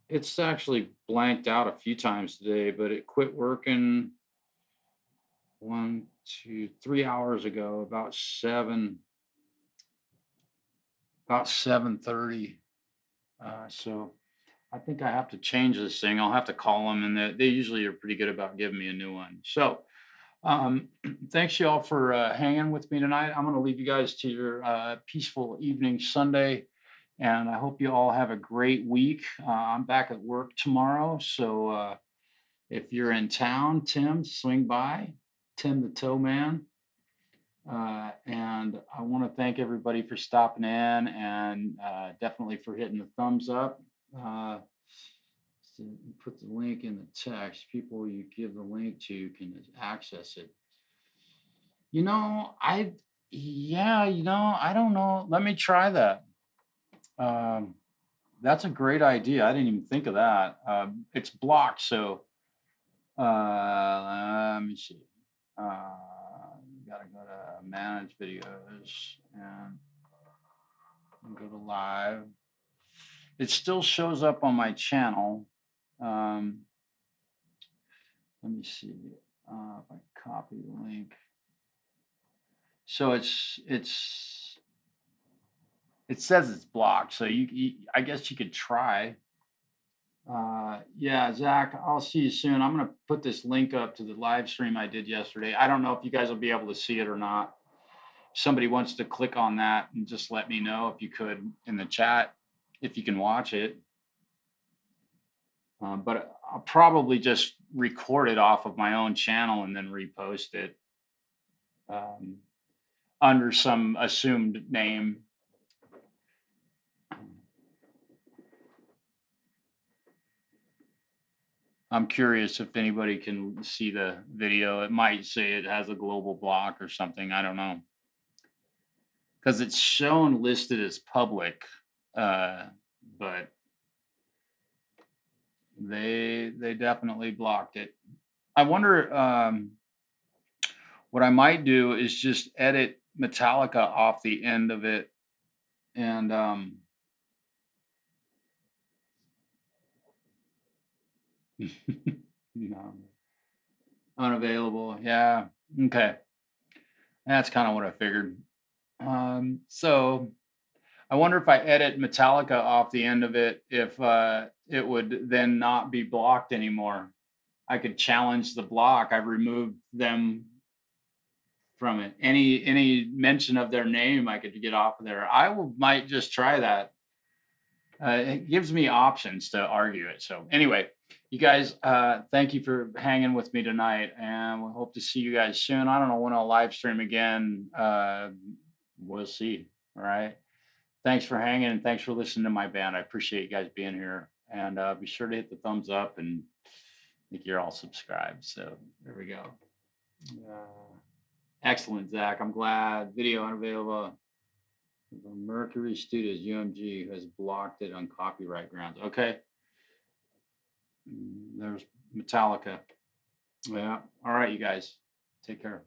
It's actually blanked out a few times today, but it quit working 3 hours ago, about 7:30. So I think I have to change this thing. I'll have to call them, and they usually are pretty good about giving me a new one. So thanks y'all for hanging with me tonight. I'm going to leave you guys to your peaceful evening Sunday, and I hope you all have a great week. I'm back at work tomorrow, so if you're in town, Tim, swing by. Tim the Toe Man. And I want to thank everybody for stopping in, and definitely for hitting the thumbs up. So put the link in the text. People you give the link to can access it. I don't know. Let me try that. That's a great idea. I didn't even think of that. It's blocked, so let me see. Gotta go to manage videos and go to live. It still shows up on my channel. Let me see if I copy the link. So it says it's blocked. So I guess you could try. Yeah, Zach, I'll see you soon. I'm going to put this link up to the live stream I did yesterday. I don't know if you guys will be able to see it or not. If somebody wants to click on that and just let me know if you could in the chat, if you can watch it. But I'll probably just record it off of my own channel and then repost it under some assumed name. I'm curious if anybody can see the video. It might say it has a global block or something. I don't know. Because it's shown listed as public, but they definitely blocked it. I wonder what I might do is just edit Metallica off the end of it and no. Unavailable. Yeah. Okay. That's kind of what I figured. So I wonder if I edit Metallica off the end of it, if it would then not be blocked anymore. I could challenge the block. I've removed them from it. Any mention of their name, I could get off of there. Might just try that. It gives me options to argue it. So anyway, you guys, thank you for hanging with me tonight, and we hope to see you guys soon. I don't know when I'll live stream again. We'll see. All right. Thanks for hanging, and thanks for listening to my band. I appreciate you guys being here, and be sure to hit the thumbs up, and I think you're all subscribed. So there we go. Excellent, Zach. I'm glad. Video unavailable. Mercury Studios, UMG, has blocked it on copyright grounds. Okay. There's Metallica. Yeah. All right, you guys. Take care.